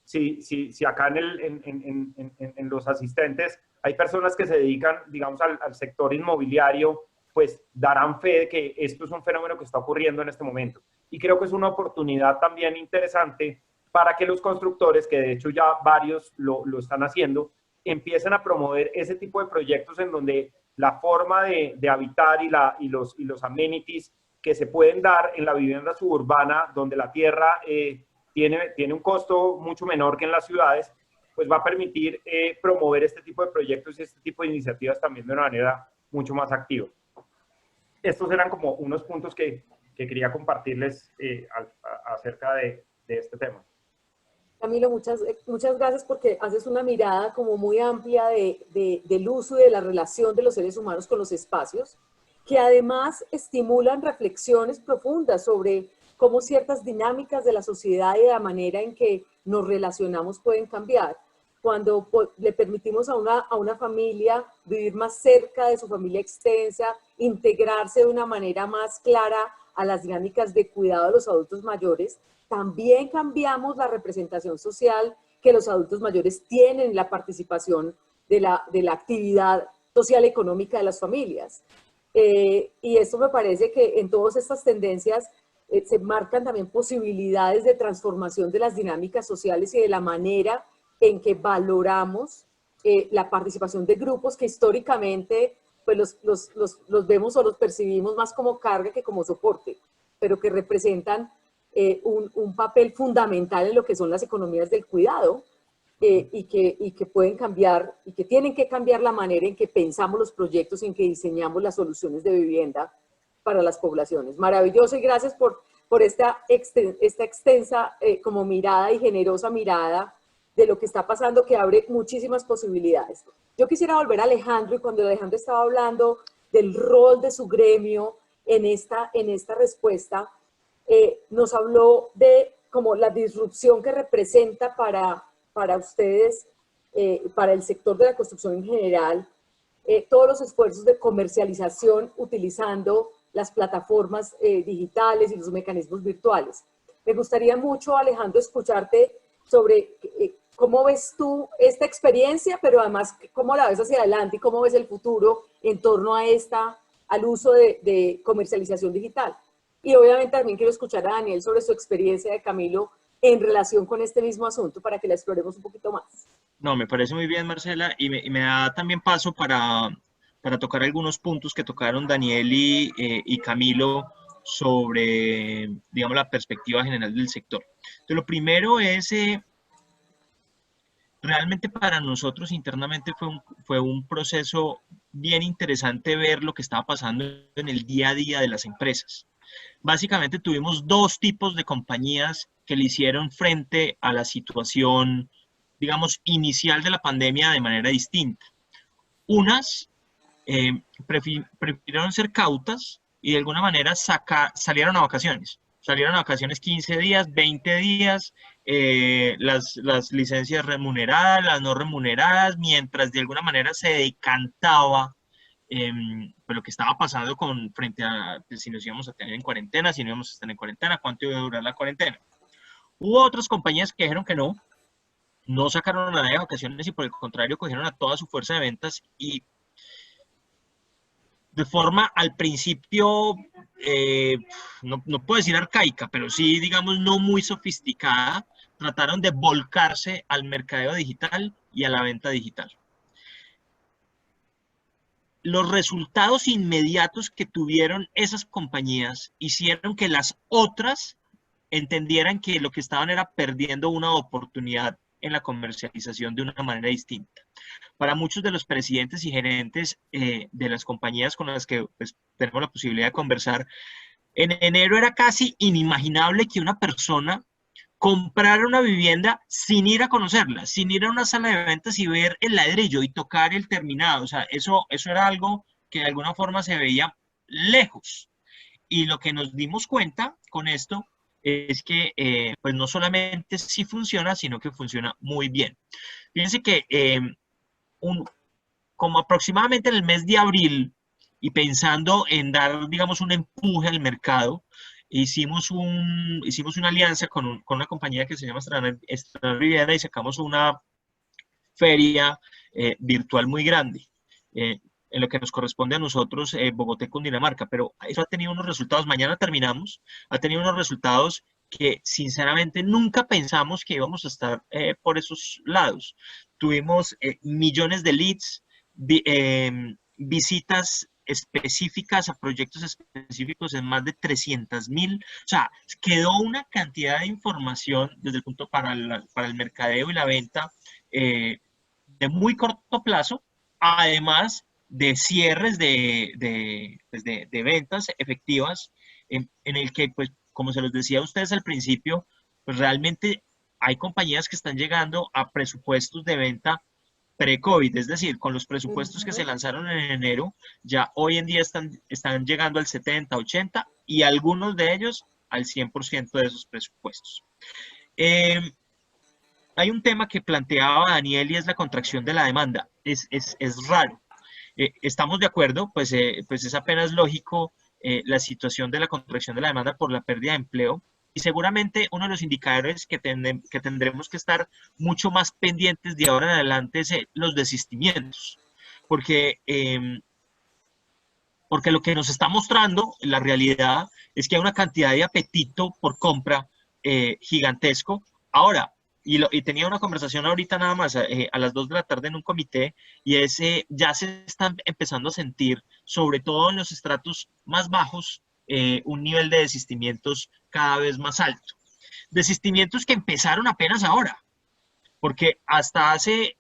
si acá en los asistentes hay personas que se dedican, digamos, al sector inmobiliario, pues darán fe de que esto es un fenómeno que está ocurriendo en este momento. Y creo que es una oportunidad también interesante para que los constructores, que de hecho ya varios lo están haciendo, empiecen a promover ese tipo de proyectos en donde la forma de habitar y los amenities que se pueden dar en la vivienda suburbana, donde la tierra tiene un costo mucho menor que en las ciudades, pues va a permitir promover este tipo de proyectos y este tipo de iniciativas también de una manera mucho más activa. Estos eran como unos puntos que quería compartirles acerca de este tema. Camilo, muchas gracias, porque haces una mirada como muy amplia del uso y de la relación de los seres humanos con los espacios, que además estimulan reflexiones profundas sobre cómo ciertas dinámicas de la sociedad y de la manera en que nos relacionamos pueden cambiar. Cuando le permitimos a una familia vivir más cerca de su familia extensa, integrarse de una manera más clara a las dinámicas de cuidado de los adultos mayores, también cambiamos la representación social que los adultos mayores tienen en la participación de la actividad social económica de las familias. Y esto me parece que en todas estas tendencias se marcan también posibilidades de transformación de las dinámicas sociales y de la manera en que valoramos la participación de grupos que históricamente pues los vemos o los percibimos más como carga que como soporte, pero que representan un papel fundamental en lo que son las economías del cuidado, y que pueden cambiar y que tienen que cambiar la manera en que pensamos los proyectos y en que diseñamos las soluciones de vivienda para las poblaciones. Maravilloso, y gracias por esta extensa como mirada y generosa mirada de lo que está pasando, que abre muchísimas posibilidades. Yo quisiera volver a Alejandro, y cuando Alejandro estaba hablando del rol de su gremio en esta respuesta, nos habló de como la disrupción que representa para ustedes, para el sector de la construcción en general, todos los esfuerzos de comercialización utilizando las plataformas digitales y los mecanismos virtuales. Me gustaría mucho, Alejandro, escucharte sobre cómo ves tú esta experiencia, pero además cómo la ves hacia adelante y cómo ves el futuro en torno a al uso de comercialización digital. Y obviamente también quiero escuchar a Daniel sobre su experiencia de Camilo en relación con este mismo asunto, para que la exploremos un poquito más. No, me parece muy bien, Marcela, y me da también paso para tocar algunos puntos que tocaron Daniel y Camilo sobre, digamos, la perspectiva general del sector. Entonces, lo primero es, realmente para nosotros internamente fue un proceso bien interesante ver lo que estaba pasando en el día a día de las empresas. Básicamente tuvimos dos tipos de compañías que le hicieron frente a la situación, digamos, inicial de la pandemia de manera distinta. Unas prefirieron ser cautas y de alguna manera salieron a vacaciones. salieron a vacaciones 15 días, 20 días, las licencias remuneradas, las no remuneradas, mientras de alguna manera se decantaba pues lo que estaba pasando frente a pues, si nos íbamos a tener en cuarentena, si no íbamos a estar en cuarentena, cuánto iba a durar la cuarentena. Hubo otras compañías que dijeron que no sacaron a nadie de vacaciones y por el contrario cogieron a toda su fuerza de ventas y de forma al principio, no puedo decir arcaica, pero sí, digamos, no muy sofisticada, trataron de volcarse al mercadeo digital y a la venta digital. Los resultados inmediatos que tuvieron esas compañías hicieron que las otras entendieran que lo que estaban era perdiendo una oportunidad en la comercialización de una manera distinta. Para muchos de los presidentes y gerentes de las compañías con las que pues, tenemos la posibilidad de conversar, en enero era casi inimaginable que una persona comprara una vivienda sin ir a conocerla, sin ir a una sala de ventas y ver el ladrillo y tocar el terminado. O sea, eso era algo que de alguna forma se veía lejos. Y lo que nos dimos cuenta con esto es que pues no solamente sí funciona, sino que funciona muy bien. Fíjense que como aproximadamente en el mes de abril y pensando en dar, digamos, un empuje al mercado, hicimos una alianza con una compañía que se llama Estrenar Vivienda y sacamos una feria virtual muy grande. En lo que nos corresponde a nosotros, Bogotá y Cundinamarca, pero eso ha tenido unos resultados, mañana terminamos, ha tenido unos resultados que sinceramente nunca pensamos que íbamos a estar por esos lados. Tuvimos millones de leads, visitas específicas a proyectos específicos en más de 300.000. O sea, quedó una cantidad de información desde el punto para el mercadeo y la venta de muy corto plazo, además de cierres de ventas efectivas en el que, pues, como se los decía a ustedes al principio, pues realmente hay compañías que están llegando a presupuestos de venta pre-COVID, es decir, con los presupuestos que se lanzaron en enero, ya hoy en día están llegando al 70, 80 y algunos de ellos al 100% de esos presupuestos. Hay un tema que planteaba Daniel y es la contracción de la demanda. Es raro. Estamos de acuerdo, pues es apenas lógico la situación de la contracción de la demanda por la pérdida de empleo y seguramente uno de los indicadores que tendremos que estar mucho más pendientes de ahora en adelante es los desistimientos, porque lo que nos está mostrando la realidad es que hay una cantidad de apetito por compra gigantesco. Ahora, y tenía una conversación ahorita nada más a las 2 de la tarde en un comité, y ya se están empezando a sentir, sobre todo en los estratos más bajos, un nivel de desistimientos cada vez más alto. Desistimientos que empezaron apenas ahora, porque hasta hace,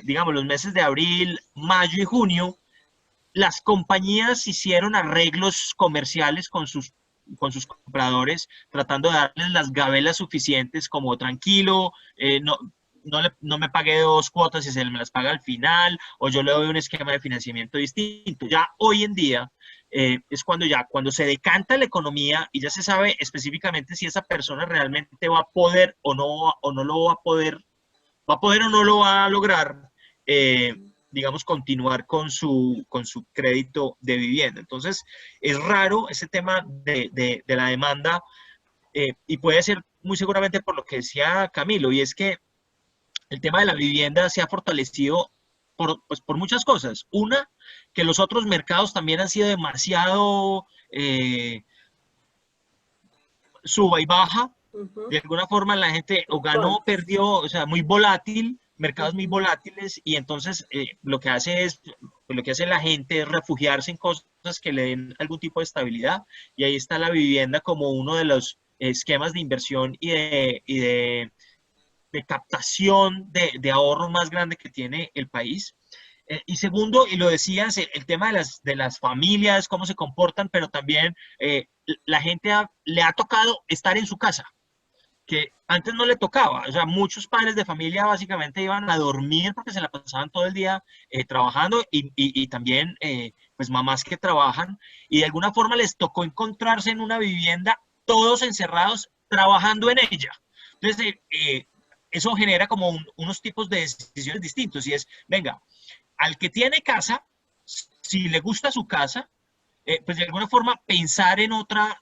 digamos, los meses de abril, mayo y junio, las compañías hicieron arreglos comerciales con sus compradores, tratando de darles las gabelas suficientes como tranquilo, no me pague 2 cuotas y se me las paga al final, o yo le doy un esquema de financiamiento distinto. Ya hoy en día es cuando se decanta la economía y ya se sabe específicamente si esa persona realmente va a poder o no lo va a poder, o no lo va a lograr, digamos, continuar con su crédito de vivienda. Entonces, es raro ese tema de la demanda y puede ser muy seguramente por lo que decía Camilo, y es que el tema de la vivienda se ha fortalecido por muchas cosas. Una, que los otros mercados también han sido demasiado suba y baja. De alguna forma la gente o ganó o perdió, o sea, muy volátil, mercados muy volátiles, y entonces lo que hace la gente es refugiarse en cosas que le den algún tipo de estabilidad, y ahí está la vivienda como uno de los esquemas de inversión y de captación de ahorro más grande que tiene el país. Y segundo, y lo decías, el tema de las familias, cómo se comportan, pero también la gente le ha tocado estar en su casa, que antes no le tocaba. O sea, muchos padres de familia básicamente iban a dormir porque se la pasaban todo el día trabajando, y también pues mamás que trabajan, y de alguna forma les tocó encontrarse en una vivienda todos encerrados trabajando en ella. Entonces, eso genera como unos tipos de decisiones distintos, y es, venga, al que tiene casa, si le gusta su casa, pues de alguna forma pensar en otra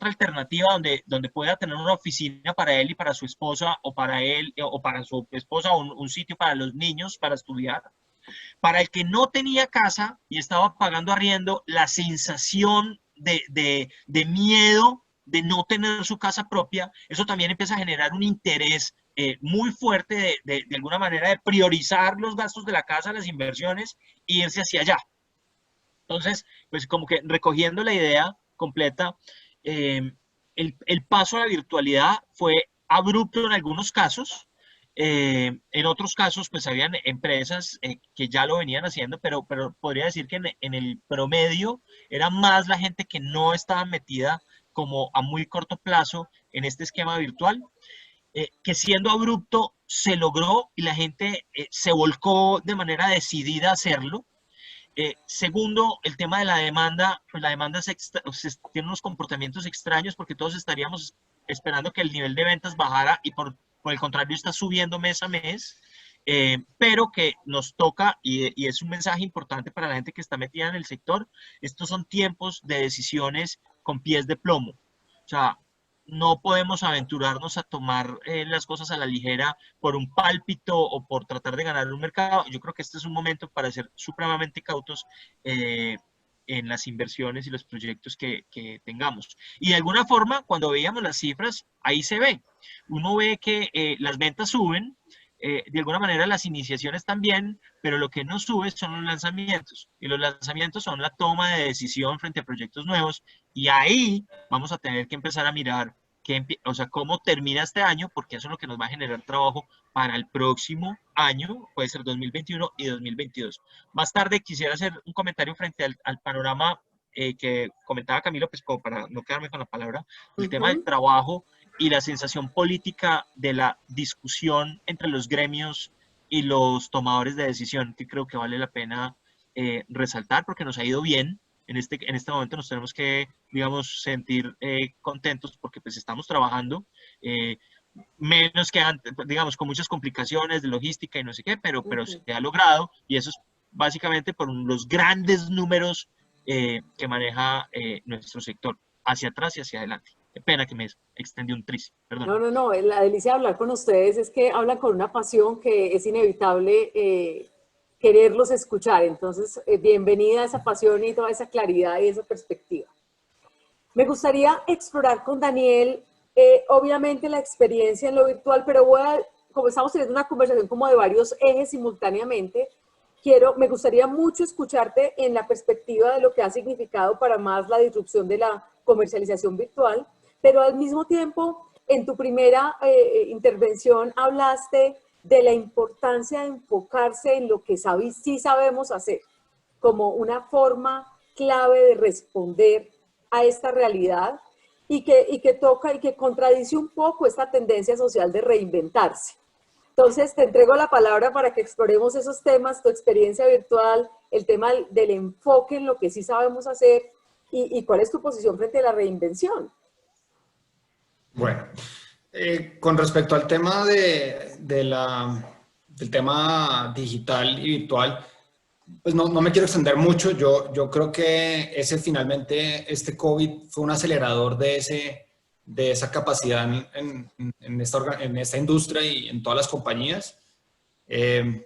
alternativa donde pueda tener una oficina para él y para su esposa, o para él o para su esposa, o un sitio para los niños para estudiar. Para el que no tenía casa y estaba pagando arriendo, la sensación de miedo de no tener su casa propia, eso también empieza a generar un interés muy fuerte de alguna manera de priorizar los gastos de la casa, las inversiones, e irse hacia allá. Entonces, pues como que recogiendo la idea completa, el paso a la virtualidad fue abrupto en algunos casos. En otros casos, pues habían empresas que ya lo venían haciendo, pero podría decir que en el promedio era más la gente que no estaba metida como a muy corto plazo en este esquema virtual, que siendo abrupto se logró y la gente se volcó de manera decidida a hacerlo. Segundo, el tema de la demanda, pues la demanda tiene unos comportamientos extraños, porque todos estaríamos esperando que el nivel de ventas bajara, y por el contrario está subiendo mes a mes, pero que nos toca, y es un mensaje importante para la gente que está metida en el sector, estos son tiempos de decisiones con pies de plomo. O sea, no podemos aventurarnos a tomar las cosas a la ligera por un pálpito o por tratar de ganar un mercado. Yo creo que este es un momento para ser supremamente cautos en las inversiones y los proyectos que tengamos. Y de alguna forma, cuando veíamos las cifras, ahí se ve. Uno ve que las ventas suben, de alguna manera las iniciaciones también, pero lo que no sube son los lanzamientos. Y los lanzamientos son la toma de decisión frente a proyectos nuevos. Y ahí vamos a tener que empezar a mirar cómo termina este año, porque eso es lo que nos va a generar trabajo para el próximo año, puede ser 2021 y 2022. Más tarde quisiera hacer un comentario frente al panorama que comentaba Camilo, pues como para no quedarme con la palabra, el tema del trabajo y la sensación política de la discusión entre los gremios y los tomadores de decisión, que creo que vale la pena resaltar, porque nos ha ido bien. En este momento nos tenemos que, digamos, sentir contentos, porque pues estamos trabajando, menos que antes, digamos, con muchas complicaciones de logística y no sé qué, pero se ha logrado, y eso es básicamente por los grandes números que maneja nuestro sector, hacia atrás y hacia adelante. Qué pena que me extendí un tris, perdón. No, la delicia de hablar con ustedes es que hablan con una pasión que es inevitable quererlos escuchar. Entonces, bienvenida a esa pasión y toda esa claridad y esa perspectiva. Me gustaría explorar con Daniel, obviamente, la experiencia en lo virtual, pero como estamos teniendo una conversación como de varios ejes simultáneamente, me gustaría mucho escucharte en la perspectiva de lo que ha significado para más la disrupción de la comercialización virtual, pero al mismo tiempo, en tu primera intervención hablaste de la importancia de enfocarse en lo que sí sabemos hacer, como una forma clave de responder a esta realidad y que toca y que contradice un poco esta tendencia social de reinventarse. Entonces, te entrego la palabra para que exploremos esos temas, tu experiencia virtual, el tema del enfoque en lo que sí sabemos hacer y cuál es tu posición frente a la reinvención. Bueno, con respecto al tema del tema digital y virtual, pues no me quiero extender mucho. Yo creo que finalmente este COVID fue un acelerador de esa capacidad en esta industria y en todas las compañías.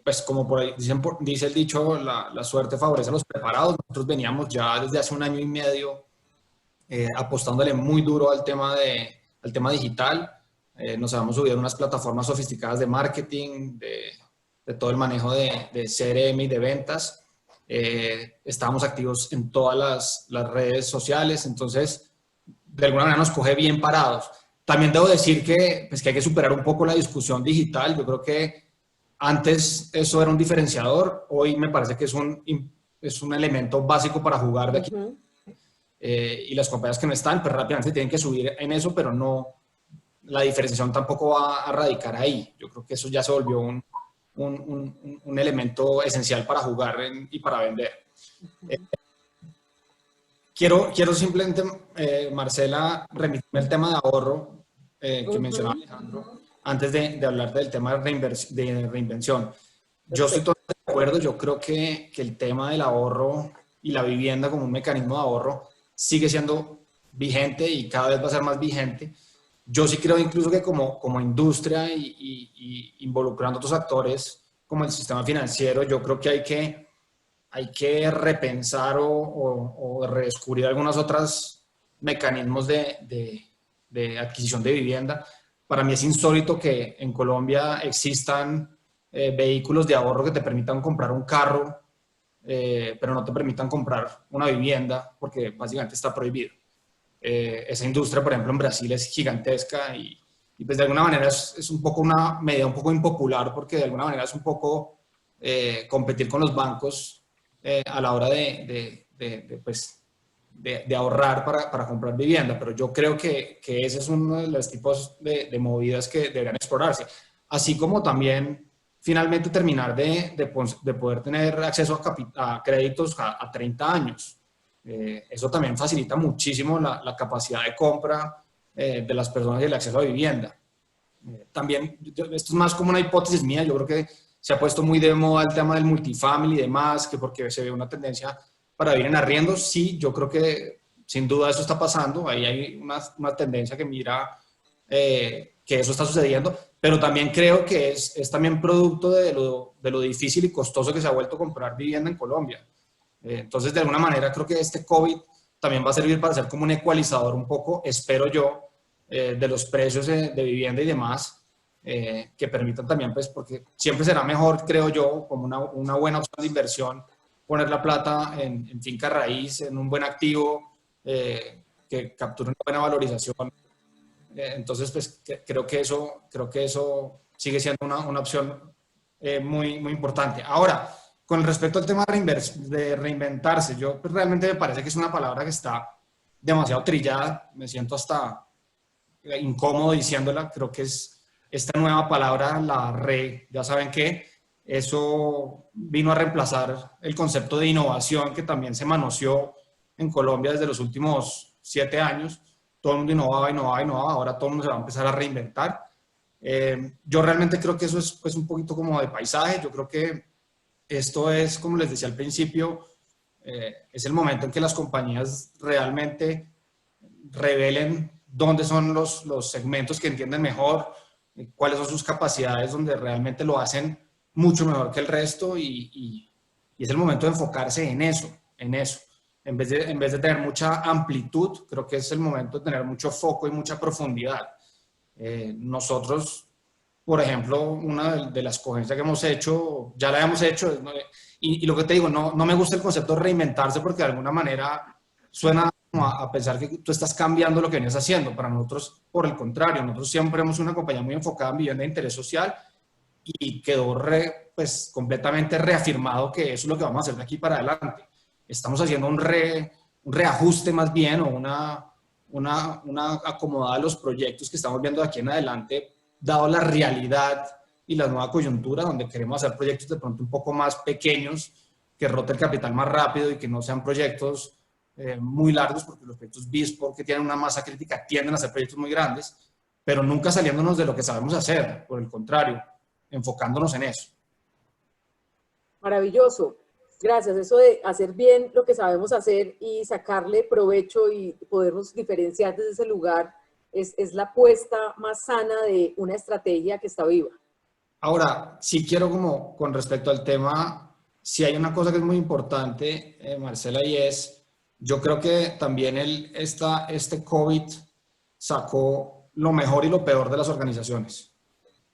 Pues como por ahí dice el dicho, la suerte favorece a los preparados. Nosotros veníamos ya desde hace 1 año y medio apostándole muy duro al tema digital. Nos habíamos subido a unas plataformas sofisticadas de marketing, de todo el manejo de CRM y de ventas. Estábamos activos en todas las redes sociales, entonces de alguna manera nos coge bien parados. También debo decir que hay que superar un poco la discusión digital. Yo creo que antes eso era un diferenciador, hoy me parece que es un elemento básico para jugar de aquí. Y las compañías que no están, pues rápidamente tienen que subir en eso, pero no, la diferenciación tampoco va a radicar ahí. Yo creo que eso ya se volvió un elemento esencial para jugar y para vender. quiero simplemente, Marcela, remitirme al tema de ahorro que mencionaba Alejandro, antes de hablar del tema de reinvención. Yo estoy totalmente de acuerdo, yo creo que el tema del ahorro y la vivienda como un mecanismo de ahorro sigue siendo vigente y cada vez va a ser más vigente. Yo sí creo incluso que como industria y involucrando a otros actores como el sistema financiero, yo creo que hay que repensar o redescubrir algunos otros mecanismos de adquisición de vivienda. Para mí es insólito que en Colombia existan vehículos de ahorro que te permitan comprar un carro, pero no te permitan comprar una vivienda porque básicamente está prohibido. Esa industria, por ejemplo, en Brasil es gigantesca y pues de alguna manera es un poco una medida un poco impopular porque de alguna manera es un poco competir con los bancos a la hora de ahorrar para comprar vivienda, pero yo creo que ese es uno de los tipos de movidas que deberían explorarse, así como también finalmente terminar de poder tener acceso a créditos a 30 años. Eso también facilita muchísimo la capacidad de compra de las personas y el acceso a vivienda. También, esto es más como una hipótesis mía, yo creo que se ha puesto muy de moda el tema del multifamily y demás, que porque se ve una tendencia para vivir en arriendos. Sí, yo creo que sin duda eso está pasando, ahí hay una tendencia que mira que eso está sucediendo, pero también creo que es también producto de lo difícil y costoso que se ha vuelto comprar vivienda en Colombia. Entonces, de alguna manera, creo que este COVID también va a servir para ser como un ecualizador un poco, espero yo, de los precios de vivienda y demás, que permitan también, pues, porque siempre será mejor, creo yo, como una buena opción de inversión, poner la plata en finca raíz, en un buen activo, que capture una buena valorización. Entonces, pues, creo que eso sigue siendo una opción muy, muy importante. Ahora, con respecto al tema de reinventarse, yo pues, realmente me parece que es una palabra que está demasiado trillada, me siento hasta incómodo diciéndola, creo que es esta nueva palabra, ya saben qué, eso vino a reemplazar el concepto de innovación que también se manoseó en Colombia desde los últimos 7 años, todo el mundo innovaba, ahora todo el mundo se va a empezar a reinventar. Yo realmente creo que eso es pues, un poquito como de paisaje, yo creo que esto es, como les decía al principio, es el momento en que las compañías realmente revelen dónde son los segmentos que entienden mejor, cuáles son sus capacidades, donde realmente lo hacen mucho mejor que el resto y es el momento de enfocarse en eso. En vez de tener mucha amplitud, creo que es el momento de tener mucho foco y mucha profundidad. Nosotros, por ejemplo, una de las cogencias que hemos hecho, ya la hemos hecho, y lo que te digo, no me gusta el concepto de reinventarse porque de alguna manera suena a pensar que tú estás cambiando lo que venías haciendo. Para nosotros, por el contrario, nosotros siempre hemos una compañía muy enfocada en vivienda de interés social y quedó pues, completamente reafirmado que eso es lo que vamos a hacer de aquí para adelante. Estamos haciendo un reajuste más bien o una acomodada de los proyectos que estamos viendo de aquí en adelante, dado la realidad y la nueva coyuntura, donde queremos hacer proyectos de pronto un poco más pequeños, que rote el capital más rápido y que no sean proyectos muy largos, porque los proyectos BISPOR que tienen una masa crítica tienden a ser proyectos muy grandes, pero nunca saliéndonos de lo que sabemos hacer, por el contrario, enfocándonos en eso. Maravilloso. Gracias. Eso de hacer bien lo que sabemos hacer y sacarle provecho y podernos diferenciar desde ese lugar es la apuesta más sana de una estrategia que está viva. Ahora, sí quiero como con respecto al tema, sí hay una cosa que es muy importante, Marcela, y es, yo creo que también este COVID sacó lo mejor y lo peor de las organizaciones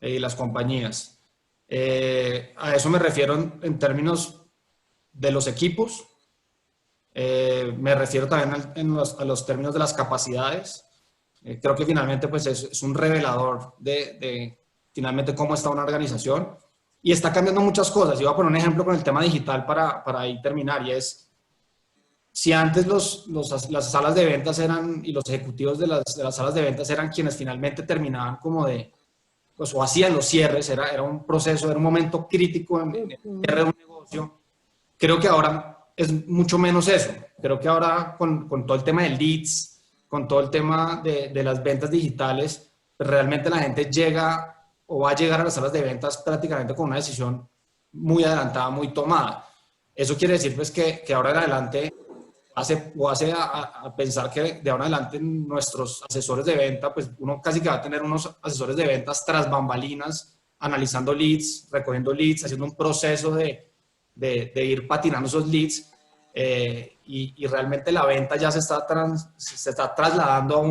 y las compañías. A eso me refiero en términos de los equipos, me refiero también a los términos de las capacidades. Creo que finalmente pues es un revelador de finalmente cómo está una organización y está cambiando muchas cosas. Y voy a poner un ejemplo con el tema digital para ahí terminar, y es, si antes las salas de ventas eran, y los ejecutivos de las salas de ventas eran quienes finalmente terminaban como pues, o hacían los cierres, era un proceso, era un momento crítico en el cierre de un negocio, creo que ahora es mucho menos eso. Creo que ahora con todo el tema de leads, con todo el tema de las ventas digitales, realmente la gente llega o va a llegar a las salas de ventas prácticamente con una decisión muy adelantada, muy tomada. Eso quiere decir pues que ahora en adelante hace a pensar que de ahora en adelante nuestros asesores de venta, pues uno casi que va a tener unos asesores de ventas tras bambalinas, analizando leads, recogiendo leads, haciendo un proceso de ir patinando esos leads, y realmente la venta ya se está trasladando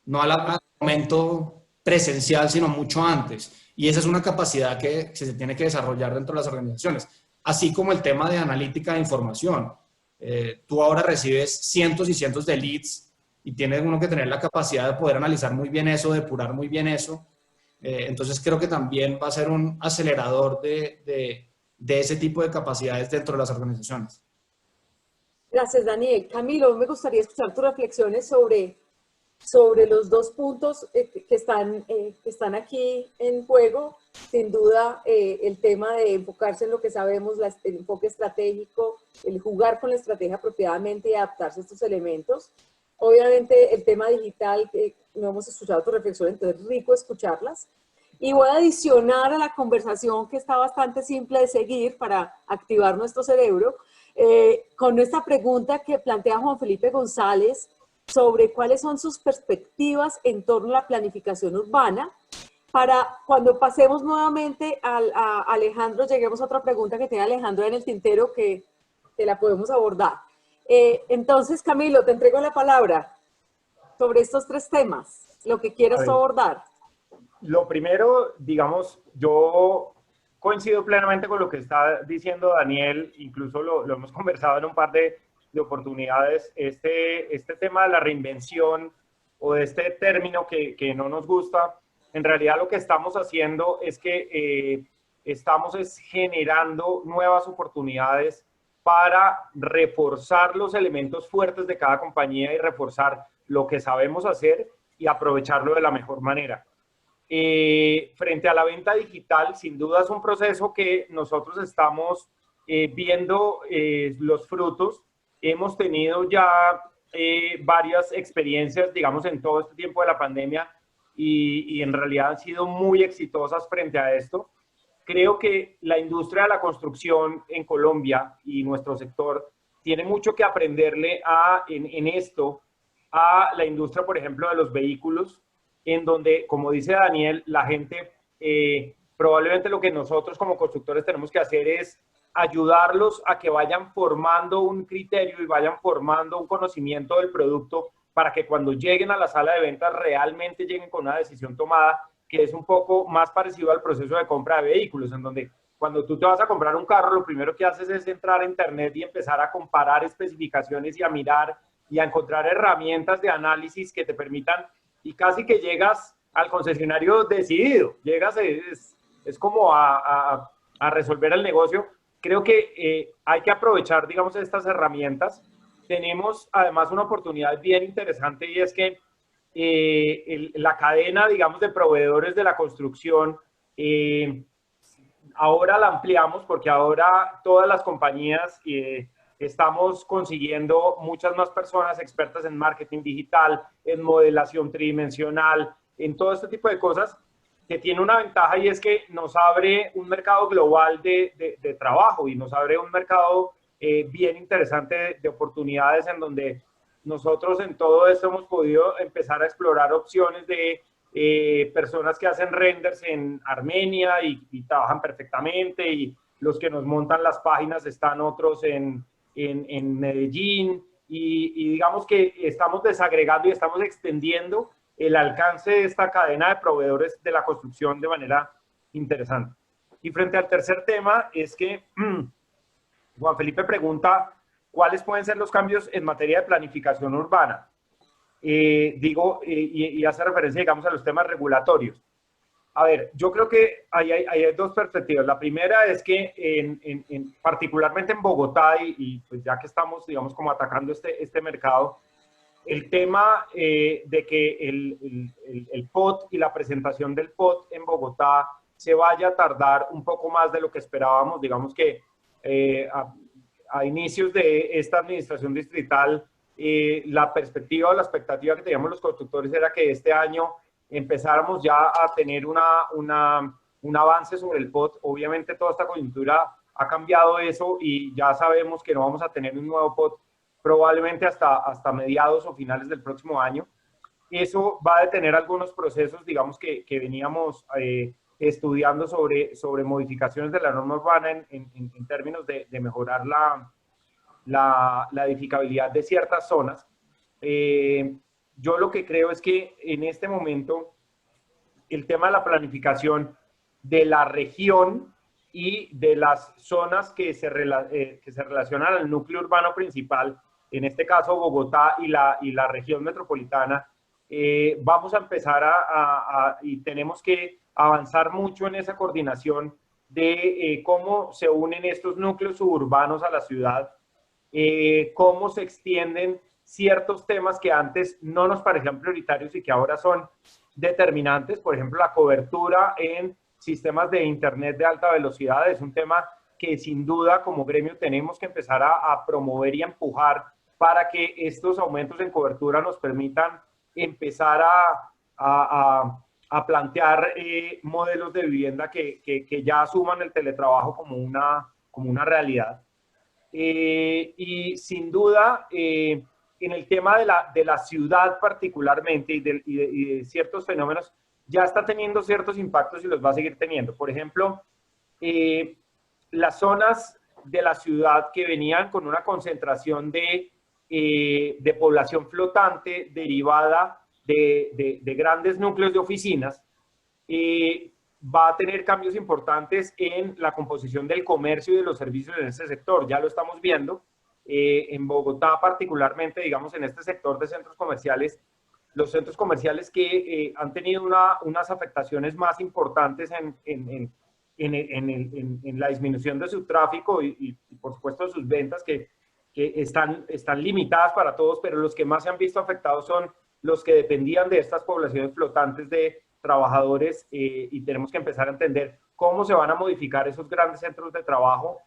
no al momento presencial, sino mucho antes. Y esa es una capacidad que se tiene que desarrollar dentro de las organizaciones, así como el tema de analítica de información. Tú ahora recibes cientos y cientos de leads y tiene uno que tener la capacidad de poder analizar muy bien eso, depurar muy bien eso. Entonces creo que también va a ser un acelerador de ese tipo de capacidades dentro de las organizaciones. Gracias, Daniel. Camilo, me gustaría escuchar tus reflexiones sobre los dos puntos que están aquí en juego. Sin duda, el tema de enfocarse en lo que sabemos, el enfoque estratégico, el jugar con la estrategia apropiadamente y adaptarse a estos elementos. Obviamente, el tema digital, que no hemos escuchado tu reflexión, entonces es rico escucharlas. Y voy a adicionar a la conversación, que está bastante simple de seguir para activar nuestro cerebro, con esta pregunta que plantea Juan Felipe González sobre cuáles son sus perspectivas en torno a la planificación urbana, para cuando pasemos nuevamente a Alejandro, lleguemos a otra pregunta que tiene Alejandro en el tintero que la podemos abordar. Entonces, Camilo, te entrego la palabra sobre estos tres temas, lo que quieras abordar. Lo primero, digamos, yo coincido plenamente con lo que está diciendo Daniel, incluso lo hemos conversado en un par de oportunidades, este tema de la reinvención o de este término que no nos gusta. En realidad lo que estamos haciendo es que estamos generando nuevas oportunidades para reforzar los elementos fuertes de cada compañía y reforzar lo que sabemos hacer y aprovecharlo de la mejor manera. Frente a la venta digital, sin duda es un proceso que nosotros estamos viendo los frutos. Hemos tenido ya varias experiencias, digamos, en todo este tiempo de la pandemia y en realidad han sido muy exitosas frente a esto. Creo que la industria de la construcción en Colombia y nuestro sector tiene mucho que aprenderle en esto a la industria, por ejemplo, de los vehículos, en donde, como dice Daniel, la gente, probablemente lo que nosotros como constructores tenemos que hacer es ayudarlos a que vayan formando un criterio y vayan formando un conocimiento del producto para que cuando lleguen a la sala de ventas realmente lleguen con una decisión tomada, que es un poco más parecido al proceso de compra de vehículos, en donde cuando tú te vas a comprar un carro, lo primero que haces es entrar a internet y empezar a comparar especificaciones y a mirar y a encontrar herramientas de análisis que te permitan, y casi que llegas al concesionario decidido, llegas, es como a resolver el negocio. Creo que hay que aprovechar, digamos, estas herramientas. Tenemos además una oportunidad bien interesante y es que la cadena, digamos, de proveedores de la construcción, ahora la ampliamos porque ahora todas las compañías estamos consiguiendo muchas más personas expertas en marketing digital, en modelación tridimensional, en todo este tipo de cosas, que tiene una ventaja y es que nos abre un mercado global de trabajo y nos abre un mercado bien interesante de oportunidades, en donde nosotros en todo esto hemos podido empezar a explorar opciones de personas que hacen renders en Armenia y trabajan perfectamente, y los que nos montan las páginas están otros en Medellín, y digamos que estamos desagregando y estamos extendiendo el alcance de esta cadena de proveedores de la construcción de manera interesante. Y frente al tercer tema es que Juan Felipe pregunta cuáles pueden ser los cambios en materia de planificación urbana. Y hace referencia, digamos, a los temas regulatorios. A ver, yo creo que hay dos perspectivas. La primera es que particularmente en Bogotá, y pues ya que estamos, digamos, como atacando este mercado, el tema de que el POT y la presentación del POT en Bogotá se vaya a tardar un poco más de lo que esperábamos. Digamos que a inicios de esta administración distrital, la perspectiva o la expectativa que teníamos los constructores era que este año empezáramos ya a tener un avance sobre el POT. Obviamente toda esta coyuntura ha cambiado eso y ya sabemos que no vamos a tener un nuevo POT probablemente hasta mediados o finales del próximo año. Eso va a detener algunos procesos, digamos, que veníamos estudiando sobre modificaciones de la norma urbana en términos de mejorar la edificabilidad de ciertas zonas. Yo lo que creo es que en este momento el tema de la planificación de la región y de las zonas que se relacionan al núcleo urbano principal, en este caso Bogotá y la región metropolitana, vamos a empezar y tenemos que avanzar mucho en esa coordinación de cómo se unen estos núcleos suburbanos a la ciudad, cómo se extienden ciertos temas que antes no nos parecían prioritarios y que ahora son determinantes. Por ejemplo, la cobertura en sistemas de internet de alta velocidad es un tema que sin duda como gremio tenemos que empezar a promover y a empujar para que estos aumentos en cobertura nos permitan empezar a plantear modelos de vivienda que ya asuman el teletrabajo como una realidad. Y sin duda, en el tema de la ciudad particularmente y de ciertos fenómenos, ya está teniendo ciertos impactos y los va a seguir teniendo. Por ejemplo, las zonas de la ciudad que venían con una concentración de población flotante derivada de grandes núcleos de oficinas, va a tener cambios importantes en la composición del comercio y de los servicios en ese sector. Ya lo estamos viendo. En Bogotá particularmente, digamos, en este sector de centros comerciales, los centros comerciales que han tenido unas afectaciones más importantes en la disminución de su tráfico y por supuesto de sus ventas, que están limitadas para todos, pero los que más se han visto afectados son los que dependían de estas poblaciones flotantes de trabajadores, y tenemos que empezar a entender cómo se van a modificar esos grandes centros de trabajo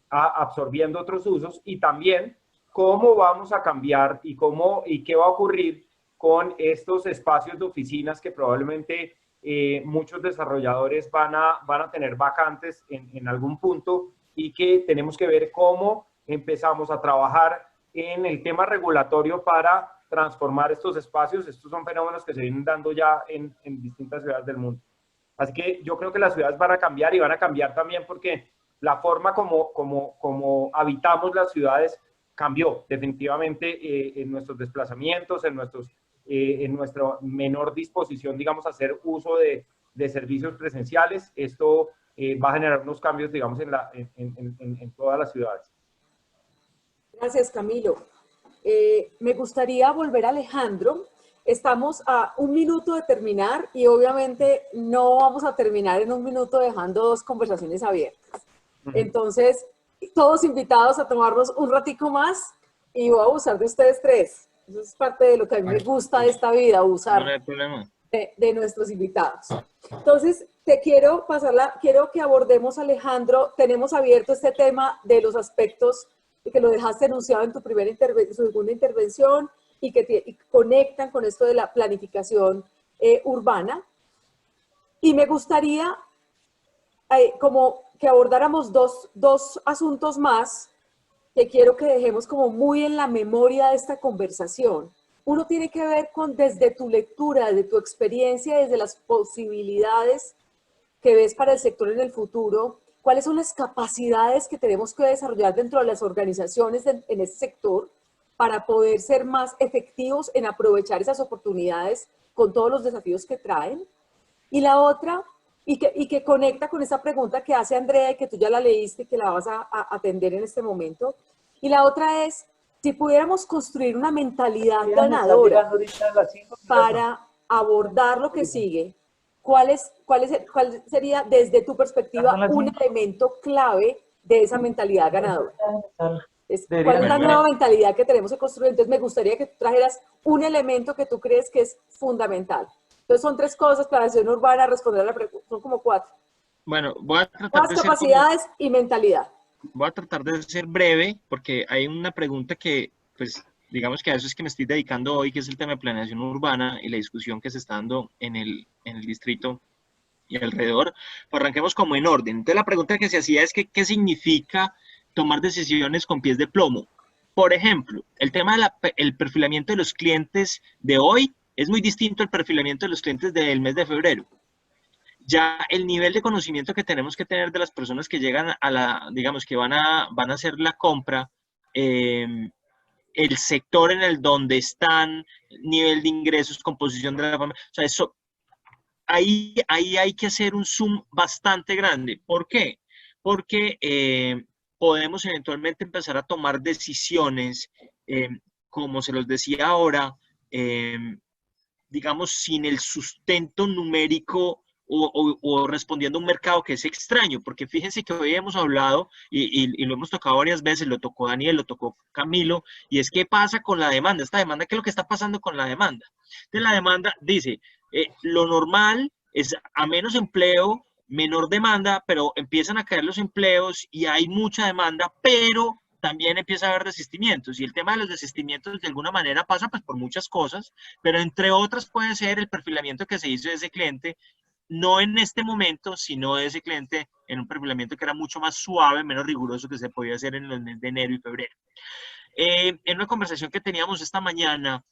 absorbiendo otros usos, y también cómo vamos a cambiar y qué va a ocurrir con estos espacios de oficinas que probablemente muchos desarrolladores van a tener vacantes en algún punto, y que tenemos que ver cómo empezamos a trabajar en el tema regulatorio para transformar estos espacios. Estos son fenómenos que se vienen dando ya en distintas ciudades del mundo. Así que yo creo que las ciudades van a cambiar, y van a cambiar también porque la forma como habitamos las ciudades cambió definitivamente en nuestros desplazamientos, en nuestra menor disposición, digamos, a hacer uso de servicios presenciales. Esto va a generar unos cambios, digamos, en todas las ciudades. Gracias, Camilo. Me gustaría volver a Alejandro. Estamos a 1 minuto de terminar y obviamente no vamos a terminar en 1 minuto dejando 2 conversaciones abiertas. Entonces, todos invitados a tomarnos un ratico más, y voy a abusar de ustedes 3. Eso es parte de lo que a mí me gusta de esta vida, abusar de nuestros invitados. Entonces, quiero que abordemos, Alejandro. Tenemos abierto este tema de los aspectos que lo dejaste enunciado en tu segunda intervención y que conectan con esto de la planificación urbana. Y me gustaría como que abordáramos dos asuntos más que quiero que dejemos como muy en la memoria de esta conversación. Uno tiene que ver con, desde tu lectura, desde tu experiencia, desde las posibilidades que ves para el sector en el futuro, cuáles son las capacidades que tenemos que desarrollar dentro de las organizaciones en este sector para poder ser más efectivos en aprovechar esas oportunidades con todos los desafíos que traen. Y la otra, y que conecta con esa pregunta que hace Andrea y que tú ya la leíste y que la vas a atender en este momento. Y la otra es, si pudiéramos construir una mentalidad ganadora para abordar lo que sigue, ¿cuál sería, desde tu perspectiva, un elemento clave de esa mentalidad ganadora? ¿Cuál es la nueva mentalidad que tenemos que construir? Entonces, me gustaría que tú trajeras un elemento que tú crees que es fundamental. Entonces, son 3 cosas: planificación urbana, responder a la pregunta, son como 4. Bueno, voy a tratar de capacidades y mentalidad. voy a tratar de ser breve porque hay una pregunta que, pues, digamos que a eso es que me estoy dedicando hoy, que es el tema de planeación urbana y la discusión que se está dando en el distrito y alrededor. Pues arranquemos como en orden. Entonces la pregunta que se hacía es que, ¿qué significa tomar decisiones con pies de plomo? Por ejemplo, el tema del perfilamiento de los clientes de hoy es muy distinto al perfilamiento de los clientes del mes de febrero. Ya el nivel de conocimiento que tenemos que tener de las personas que llegan a la, digamos, que van a hacer la compra, eh, el sector en el donde están, nivel de ingresos, composición de la familia, o sea, eso, ahí hay que hacer un zoom bastante grande. ¿Por qué? Porque podemos eventualmente empezar a tomar decisiones, eh, como se los decía ahora, eh, digamos, sin el sustento numérico o respondiendo a un mercado que es extraño, porque fíjense que hoy hemos hablado y lo hemos tocado varias veces, lo tocó Daniel, lo tocó Camilo, y es qué pasa con la demanda, esta demanda, ¿qué es lo que está pasando con la demanda? Entonces la demanda dice, lo normal es a menos empleo, menor demanda, pero empiezan a caer los empleos y hay mucha demanda, pero también empieza a haber desistimientos. Y el tema de los desistimientos de alguna manera pasa pues por muchas cosas, pero entre otras puede ser el perfilamiento que se hizo de ese cliente, no en este momento, sino de ese cliente en un perfilamiento que era mucho más suave, menos riguroso que se podía hacer en los meses de enero y febrero. En una conversación que teníamos esta mañana,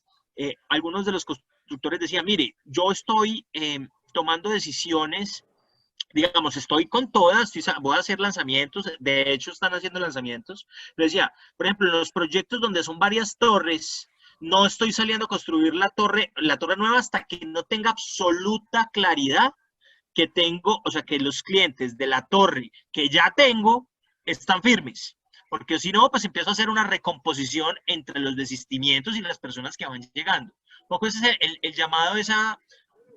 algunos de los constructores decían, mire, yo estoy tomando decisiones, digamos, estoy con todas, voy a hacer lanzamientos, de hecho están haciendo lanzamientos, pero decía, por ejemplo, en los proyectos donde son varias torres, no estoy saliendo a construir la torre nueva hasta que no tenga absoluta claridad que tengo, o sea, que los clientes de la torre que ya tengo están firmes. Porque si no, pues empiezo a hacer una recomposición entre los desistimientos y las personas que van llegando. Un poco ese es el llamado de esa,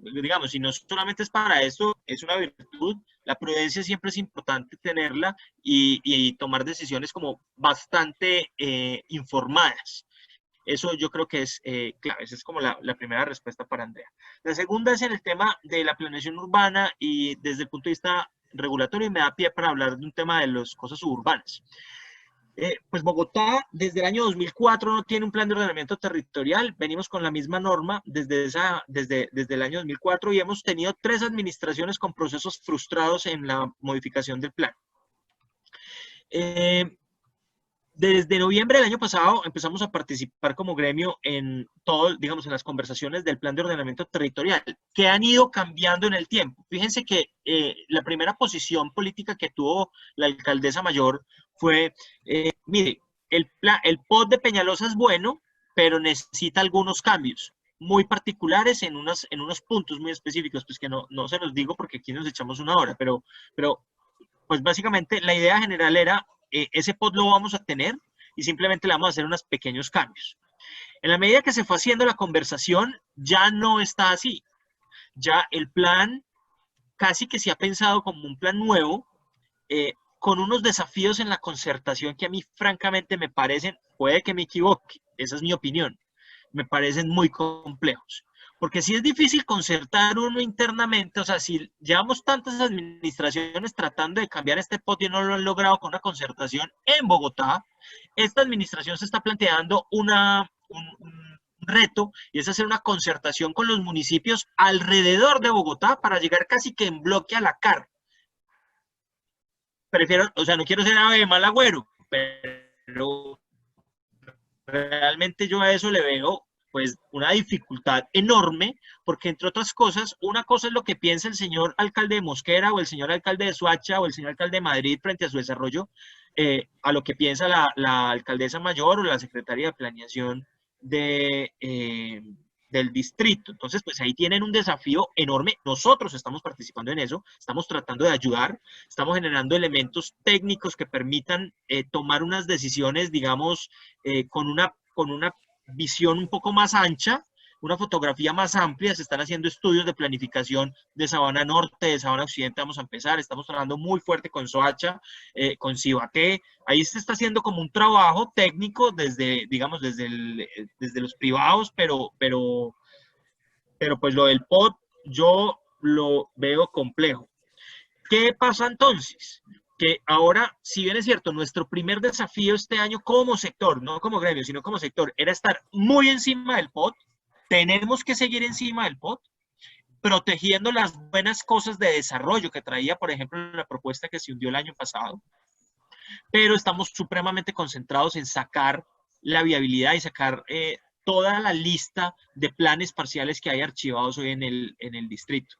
digamos, si no solamente es para esto, es una virtud. La prudencia siempre es importante tenerla y tomar decisiones como bastante informadas. Eso yo creo que es clave. Esa es como la primera respuesta para Andrea. La segunda es en el tema de la planeación urbana y desde el punto de vista regulatorio, y me da pie para hablar de un tema de las cosas suburbanas. Pues Bogotá desde el año 2004 no tiene un plan de ordenamiento territorial. Venimos con la misma norma desde el año 2004 y hemos tenido 3 administraciones con procesos frustrados en la modificación del plan. Desde noviembre del año pasado empezamos a participar como gremio en todo, digamos, en las conversaciones del plan de ordenamiento territorial, que han ido cambiando en el tiempo. Fíjense que la primera posición política que tuvo la alcaldesa mayor fue, mire, el POT de Peñalosa es bueno, pero necesita algunos cambios muy particulares en unos puntos muy específicos, pues que no se los digo porque aquí nos echamos una hora, pero pues básicamente la idea general era ese POT lo vamos a tener y simplemente le vamos a hacer unos pequeños cambios. En la medida que se fue haciendo la conversación, ya no está así. Ya el plan casi que se ha pensado como un plan nuevo, con unos desafíos en la concertación que a mí francamente me parecen, puede que me equivoque, esa es mi opinión, me parecen muy complejos. Porque si es difícil concertar uno internamente, o sea, si llevamos tantas administraciones tratando de cambiar este POT y no lo han logrado con una concertación en Bogotá, esta administración se está planteando un reto y es hacer una concertación con los municipios alrededor de Bogotá para llegar casi que en bloque a la CAR. Prefiero, o sea, no quiero ser ave de mal agüero, pero realmente yo a eso le veo pues una dificultad enorme, porque entre otras cosas, una cosa es lo que piensa el señor alcalde de Mosquera o el señor alcalde de Soacha o el señor alcalde de Madrid frente a su desarrollo, a lo que piensa la alcaldesa mayor o la secretaria de planeación del distrito. Entonces, pues ahí tienen un desafío enorme. Nosotros estamos participando en eso, estamos tratando de ayudar, estamos generando elementos técnicos que permitan tomar unas decisiones, digamos, con una visión un poco más ancha, una fotografía más amplia. Se están haciendo estudios de planificación de Sabana Norte, de Sabana Occidente, vamos a empezar, estamos trabajando muy fuerte con Soacha, con Cibaté, ahí se está haciendo como un trabajo técnico desde, digamos, desde los privados, pero pues lo del POT yo lo veo complejo. ¿Qué pasa entonces? que ahora, si bien es cierto, nuestro primer desafío este año como sector, no como gremio, sino como sector, era estar muy encima del POT. Tenemos que seguir encima del POT, protegiendo las buenas cosas de desarrollo que traía, por ejemplo, la propuesta que se hundió el año pasado, pero estamos supremamente concentrados en sacar la viabilidad y sacar toda la lista de planes parciales que hay archivados hoy en el distrito.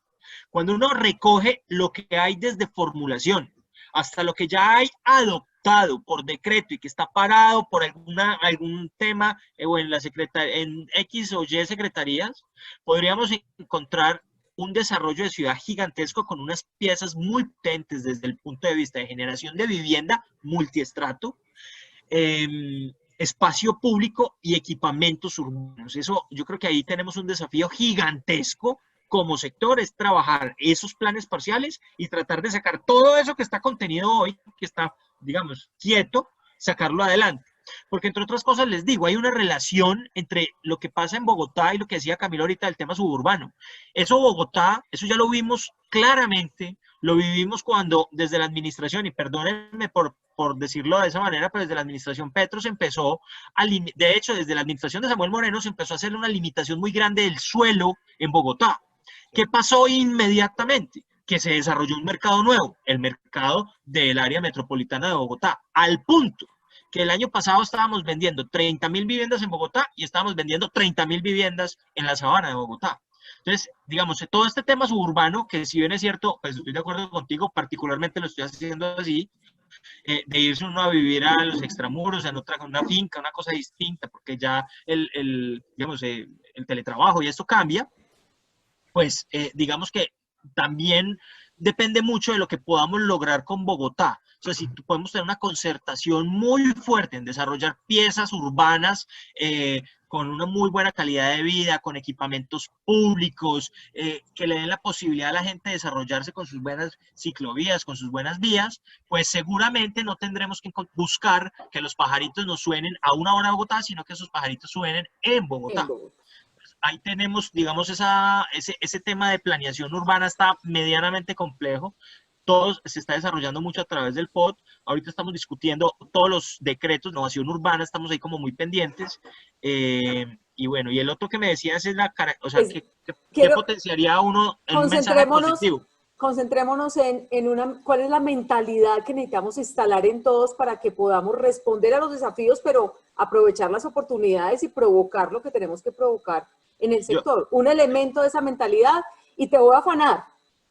Cuando uno recoge lo que hay desde formulación hasta lo que ya hay adoptado por decreto y que está parado por algún tema o en X o Y secretarías, podríamos encontrar un desarrollo de ciudad gigantesco con unas piezas muy potentes desde el punto de vista de generación de vivienda multiestrato, espacio público y equipamientos urbanos. Eso, yo creo que ahí tenemos un desafío gigantesco como sector, es trabajar esos planes parciales y tratar de sacar todo eso que está contenido hoy, que está, digamos, quieto, sacarlo adelante. Porque entre otras cosas les digo, hay una relación entre lo que pasa en Bogotá y lo que decía Camilo ahorita del tema suburbano. Eso Bogotá, eso ya lo vimos claramente, lo vivimos cuando desde la administración, y perdónenme por decirlo de esa manera, pero desde la administración Petro se empezó de hecho, desde la administración de Samuel Moreno se empezó a hacer una limitación muy grande del suelo en Bogotá. ¿Qué pasó inmediatamente? Que se desarrolló un mercado nuevo, el mercado del área metropolitana de Bogotá, al punto que el año pasado estábamos vendiendo 30.000 viviendas en Bogotá y estábamos vendiendo 30.000 viviendas en la sabana de Bogotá. Entonces, digamos, todo este tema suburbano, que si bien es cierto, pues estoy de acuerdo contigo, particularmente lo estoy haciendo así, de irse uno a vivir a los extramuros, en una finca, una cosa distinta, porque ya digamos, el teletrabajo y esto cambia, pues digamos que también depende mucho de lo que podamos lograr con Bogotá. O sea, si podemos tener una concertación muy fuerte en desarrollar piezas urbanas con una muy buena calidad de vida, con equipamientos públicos, que le den la posibilidad a la gente de desarrollarse con sus buenas ciclovías, con sus buenas vías, pues seguramente no tendremos que buscar que los pajaritos nos suenen a una hora de Bogotá, sino que esos pajaritos suenen en Bogotá. En Bogotá. Ahí tenemos, digamos, ese tema de planeación urbana está medianamente complejo. Todo se está desarrollando mucho a través del POT. Ahorita estamos discutiendo todos los decretos de innovación urbana, estamos ahí como muy pendientes. Y bueno, y el otro que me decías es o sea, ¿qué potenciaría a uno en un mensaje positivo? Concentrémonos en cuál es la mentalidad que necesitamos instalar en todos para que podamos responder a los desafíos, pero aprovechar las oportunidades y provocar lo que tenemos que provocar en el sector. Un elemento de esa mentalidad, y te voy a afanar.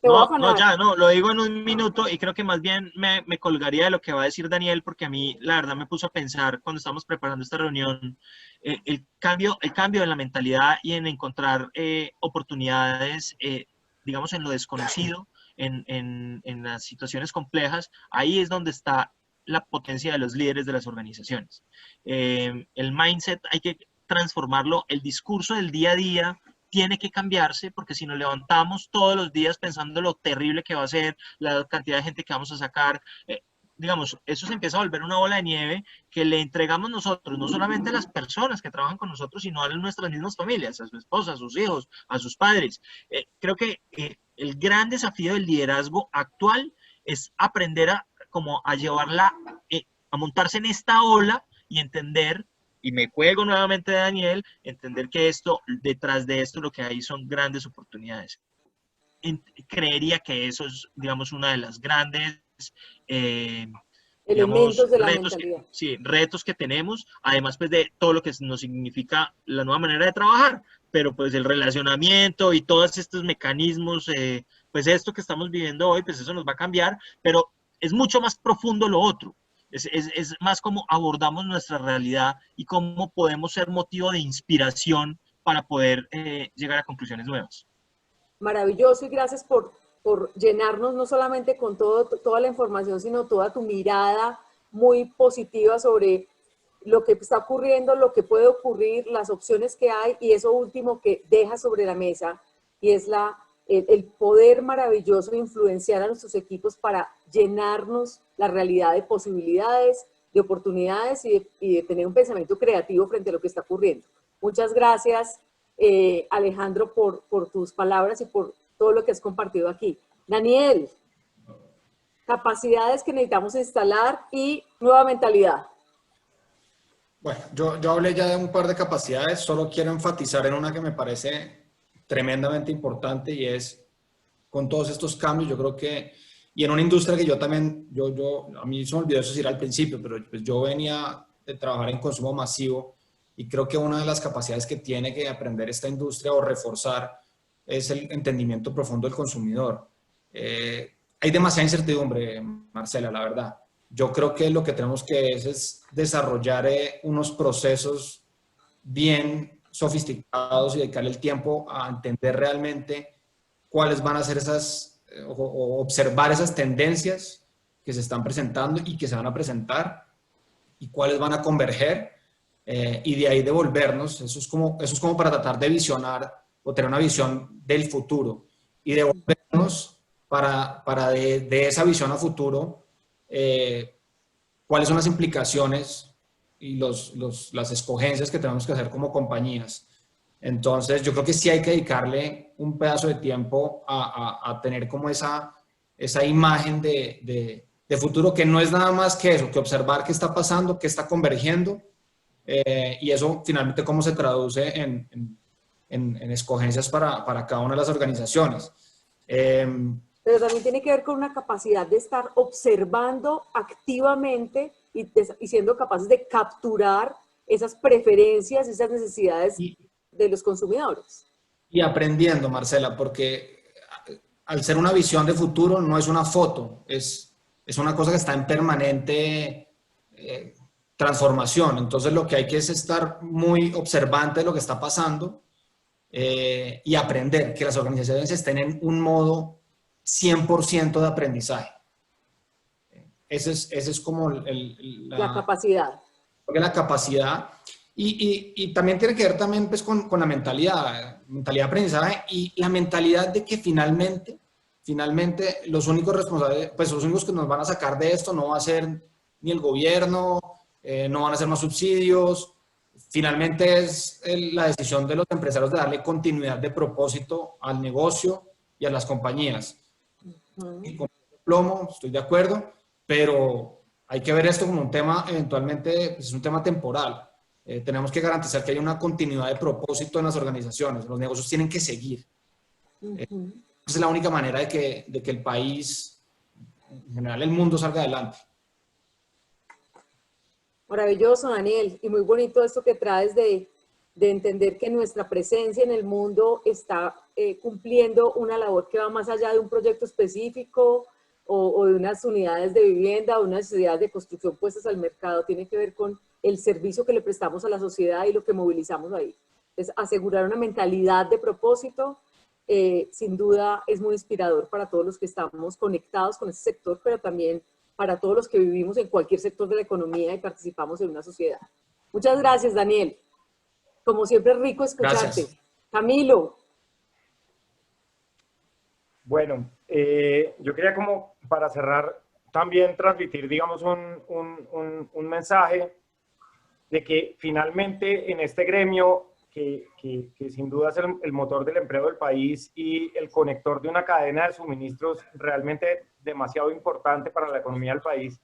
No, lo digo en un minuto y creo que más bien me colgaría de lo que va a decir Daniel, porque a mí la verdad me puso a pensar cuando estábamos preparando esta reunión el cambio de la mentalidad y en encontrar oportunidades, digamos, en lo desconocido, en las situaciones complejas. Ahí es donde está la potencia de los líderes de las organizaciones. El mindset hay que transformarlo, el discurso del día a día tiene que cambiarse, porque si nos levantamos todos los días pensando lo terrible que va a ser, la cantidad de gente que vamos a sacar, digamos, eso se empieza a volver una bola de nieve que le entregamos nosotros, no solamente a las personas que trabajan con nosotros, sino a nuestras mismas familias, a su esposa, a sus hijos, a sus padres. Creo que el gran desafío del liderazgo actual es aprender a llevarla, a montarse en esta ola y entender, y me cuelgo nuevamente de Daniel, entender que detrás de esto lo que hay son grandes oportunidades. Creería que eso es, digamos, una de las grandes elementos de la retos mentalidad. Retos que tenemos, además pues de todo lo que nos significa la nueva manera de trabajar, pero pues el relacionamiento y todos estos mecanismos, pues esto que estamos viviendo hoy, pues eso nos va a cambiar, pero es mucho más profundo lo otro. Es más como abordamos nuestra realidad y cómo podemos ser motivo de inspiración para poder llegar a conclusiones nuevas. Maravilloso, y gracias por llenarnos no solamente con toda la información, sino toda tu mirada muy positiva sobre lo que está ocurriendo, lo que puede ocurrir, las opciones que hay, y eso último que deja sobre la mesa, y es el poder maravilloso de influenciar a nuestros equipos para llenarnos la realidad de posibilidades, de oportunidades y de tener un pensamiento creativo frente a lo que está ocurriendo. Muchas gracias, Alejandro, por tus palabras y por todo lo que has compartido aquí. Daniel. capacidades que necesitamos instalar y nueva mentalidad. Bueno, yo hablé ya de un par de capacidades, solo quiero enfatizar en una que me parece tremendamente importante y es con todos estos cambios, yo creo que, y en una industria que yo también, a mí se me olvidó eso decir al principio, pero pues yo venía de trabajar en consumo masivo y creo que una de las capacidades que tiene que aprender esta industria o reforzar es el entendimiento profundo del consumidor. Hay demasiada incertidumbre, Marcela, la verdad. Yo creo que lo que tenemos que es desarrollar unos procesos bien sofisticados y dedicarle el tiempo a entender realmente cuáles van a ser esas, o observar esas tendencias que se están presentando y que se van a presentar y cuáles van a converger y de ahí devolvernos. Eso es como para tratar de visionar o tener una visión del futuro y devolvernos para de esa visión a futuro cuáles son las implicaciones y las escogencias que tenemos que hacer como compañías. Entonces, yo creo que sí hay que dedicarle un pedazo de tiempo a tener como esa imagen de futuro, que no es nada más que eso, que observar qué está pasando, qué está convergiendo, y eso finalmente cómo se traduce en escogencias para cada una de las organizaciones. Pero también tiene que ver con una capacidad de estar observando activamente y siendo capaces de capturar esas preferencias, esas necesidades de los consumidores. Y aprendiendo, Marcela, porque al ser una visión de futuro no es una foto, es una cosa que está en permanente transformación. Entonces lo que hay que es estar muy observante de lo que está pasando y aprender, que las organizaciones estén en un modo 100% de aprendizaje. Ese es como la capacidad. La capacidad. Y también tiene que ver también pues, con la mentalidad de aprendizaje y la mentalidad de que finalmente los únicos responsables, pues los únicos que nos van a sacar de esto no va a ser ni el gobierno, no van a ser más subsidios. Finalmente es la decisión de los empresarios de darle continuidad de propósito al negocio y a las compañías. Y con plomo, estoy de acuerdo, pero hay que ver esto como un tema, eventualmente, pues es un tema temporal. Tenemos que garantizar que haya una continuidad de propósito en las organizaciones. Los negocios tienen que seguir. Esa es la única manera de que el país, en general el mundo, salga adelante. Maravilloso, Daniel, y muy bonito esto que traes de entender que nuestra presencia en el mundo está cumpliendo una labor que va más allá de un proyecto específico o de unas unidades de vivienda o unas necesidades de construcción puestas al mercado. Tiene que ver con el servicio que le prestamos a la sociedad y lo que movilizamos ahí. Es asegurar una mentalidad de propósito, sin duda es muy inspirador para todos los que estamos conectados con ese sector, pero también para todos los que vivimos en cualquier sector de la economía y participamos en una sociedad. Muchas gracias, Daniel. Como siempre, es rico escucharte. Gracias. Camilo. Bueno, yo quería como para cerrar también transmitir, digamos, un mensaje de que finalmente en este gremio, que sin duda es el motor del empleo del país y el conector de una cadena de suministros realmente demasiado importante para la economía del país,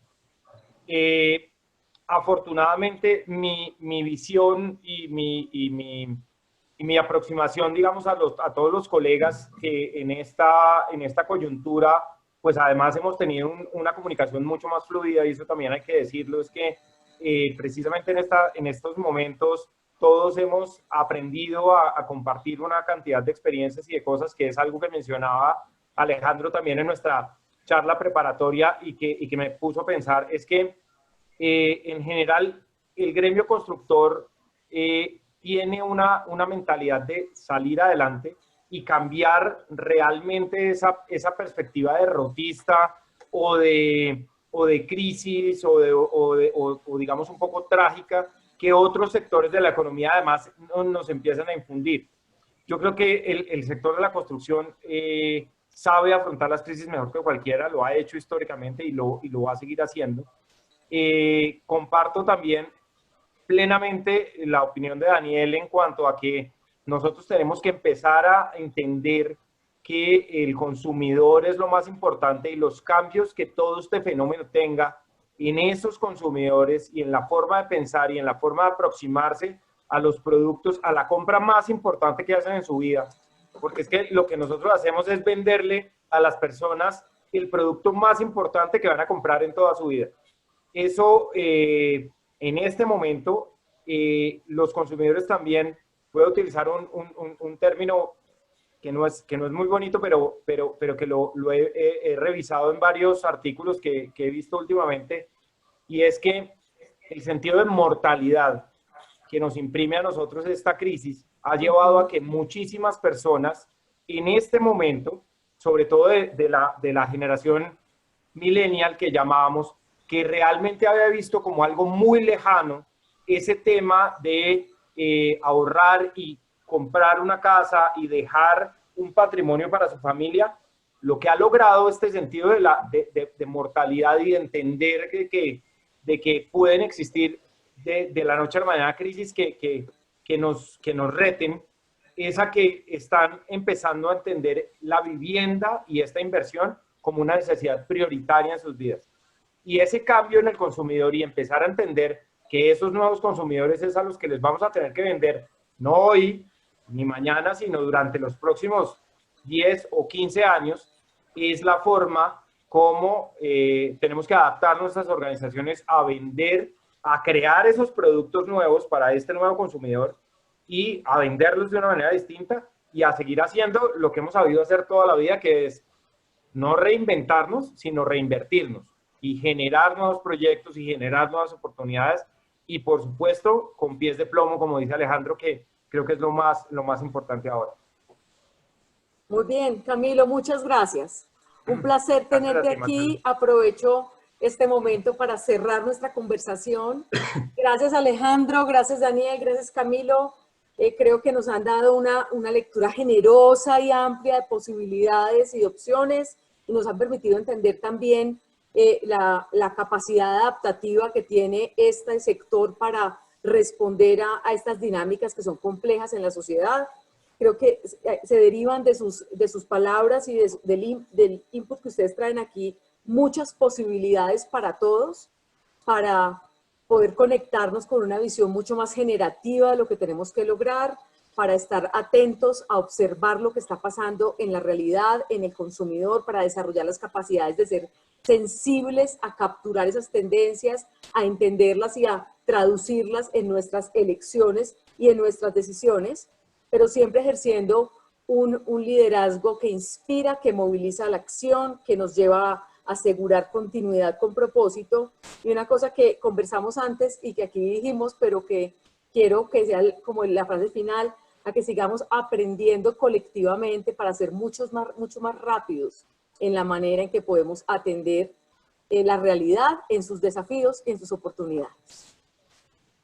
afortunadamente mi visión y mi aproximación, digamos, a todos los colegas que en esta coyuntura, pues además hemos tenido una comunicación mucho más fluida, y eso también hay que decirlo, es que precisamente en estos momentos todos hemos aprendido a compartir una cantidad de experiencias y de cosas, que es algo que mencionaba Alejandro también en nuestra charla preparatoria y que me puso a pensar, es que en general el gremio constructor tiene una mentalidad de salir adelante y cambiar realmente esa perspectiva derrotista o de crisis o digamos un poco trágica que otros sectores de la economía además nos empiezan a infundir. Yo creo que el sector de la construcción sabe afrontar las crisis mejor que cualquiera, lo ha hecho históricamente y lo va a seguir haciendo. Comparto también plenamente la opinión de Daniel en cuanto a que nosotros tenemos que empezar a entender que el consumidor es lo más importante y los cambios que todo este fenómeno tenga en esos consumidores y en la forma de pensar y en la forma de aproximarse a los productos, a la compra más importante que hacen en su vida. Porque es que lo que nosotros hacemos es venderle a las personas el producto más importante que van a comprar en toda su vida. Eso, en este momento, los consumidores también, voy a utilizar un término que no es muy bonito, pero que lo he revisado en varios artículos que he visto últimamente, y es que el sentido de mortalidad que nos imprime a nosotros esta crisis ha llevado a que muchísimas personas en este momento, sobre todo de la generación millennial que llamábamos, que realmente había visto como algo muy lejano ese tema de ahorrar y comprar una casa y dejar un patrimonio para su familia, lo que ha logrado este sentido de mortalidad y de entender de que pueden existir de la noche a la mañana crisis que nos reten, es a que están empezando a entender la vivienda y esta inversión como una necesidad prioritaria en sus vidas. Y ese cambio en el consumidor y empezar a entender que esos nuevos consumidores es a los que les vamos a tener que vender, no hoy ni mañana, sino durante los próximos 10 o 15 años, es la forma como tenemos que adaptar nuestras organizaciones a vender, a crear esos productos nuevos para este nuevo consumidor y a venderlos de una manera distinta y a seguir haciendo lo que hemos sabido hacer toda la vida, que es no reinventarnos, sino reinvertirnos y generar nuevos proyectos y generar nuevas oportunidades y, por supuesto, con pies de plomo, como dice Alejandro, que creo que es lo más importante ahora. Muy bien, Camilo, muchas gracias. Un placer tenerte aquí. Aprovecho este momento para cerrar nuestra conversación. Gracias, Alejandro, gracias, Daniel, gracias, Camilo. Creo que nos han dado una lectura generosa y amplia de posibilidades y de opciones y nos han permitido entender también la capacidad adaptativa que tiene este sector para responder a estas dinámicas que son complejas en la sociedad. Creo que se derivan de sus palabras y del input que ustedes traen aquí muchas posibilidades para todos, para poder conectarnos con una visión mucho más generativa de lo que tenemos que lograr, para estar atentos a observar lo que está pasando en la realidad, en el consumidor, para desarrollar las capacidades de ser sensibles a capturar esas tendencias, a entenderlas y a traducirlas en nuestras elecciones y en nuestras decisiones, pero siempre ejerciendo un liderazgo que inspira, que moviliza la acción, que nos lleva a asegurar continuidad con propósito. Y una cosa que conversamos antes y que aquí dijimos, pero que quiero que sea como la frase final, a que sigamos aprendiendo colectivamente para ser mucho más rápidos en la manera en que podemos atender la realidad en sus desafíos y en sus oportunidades.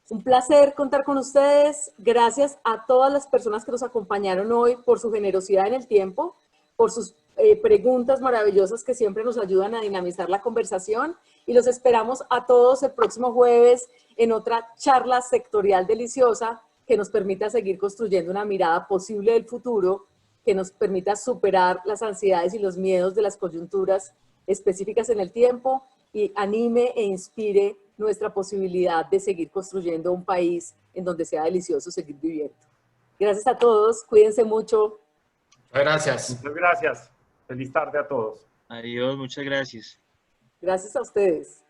Un placer contar con ustedes. Gracias a todas las personas que nos acompañaron hoy por su generosidad en el tiempo, por sus preguntas maravillosas que siempre nos ayudan a dinamizar la conversación y los esperamos a todos el próximo jueves en otra charla sectorial deliciosa que nos permita seguir construyendo una mirada posible del futuro, que nos permita superar las ansiedades y los miedos de las coyunturas específicas en el tiempo y anime e inspire nuestra posibilidad de seguir construyendo un país en donde sea delicioso seguir viviendo. Gracias a todos, cuídense mucho. Gracias. Muchas gracias. Feliz tarde a todos. Adiós, muchas gracias. Gracias a ustedes.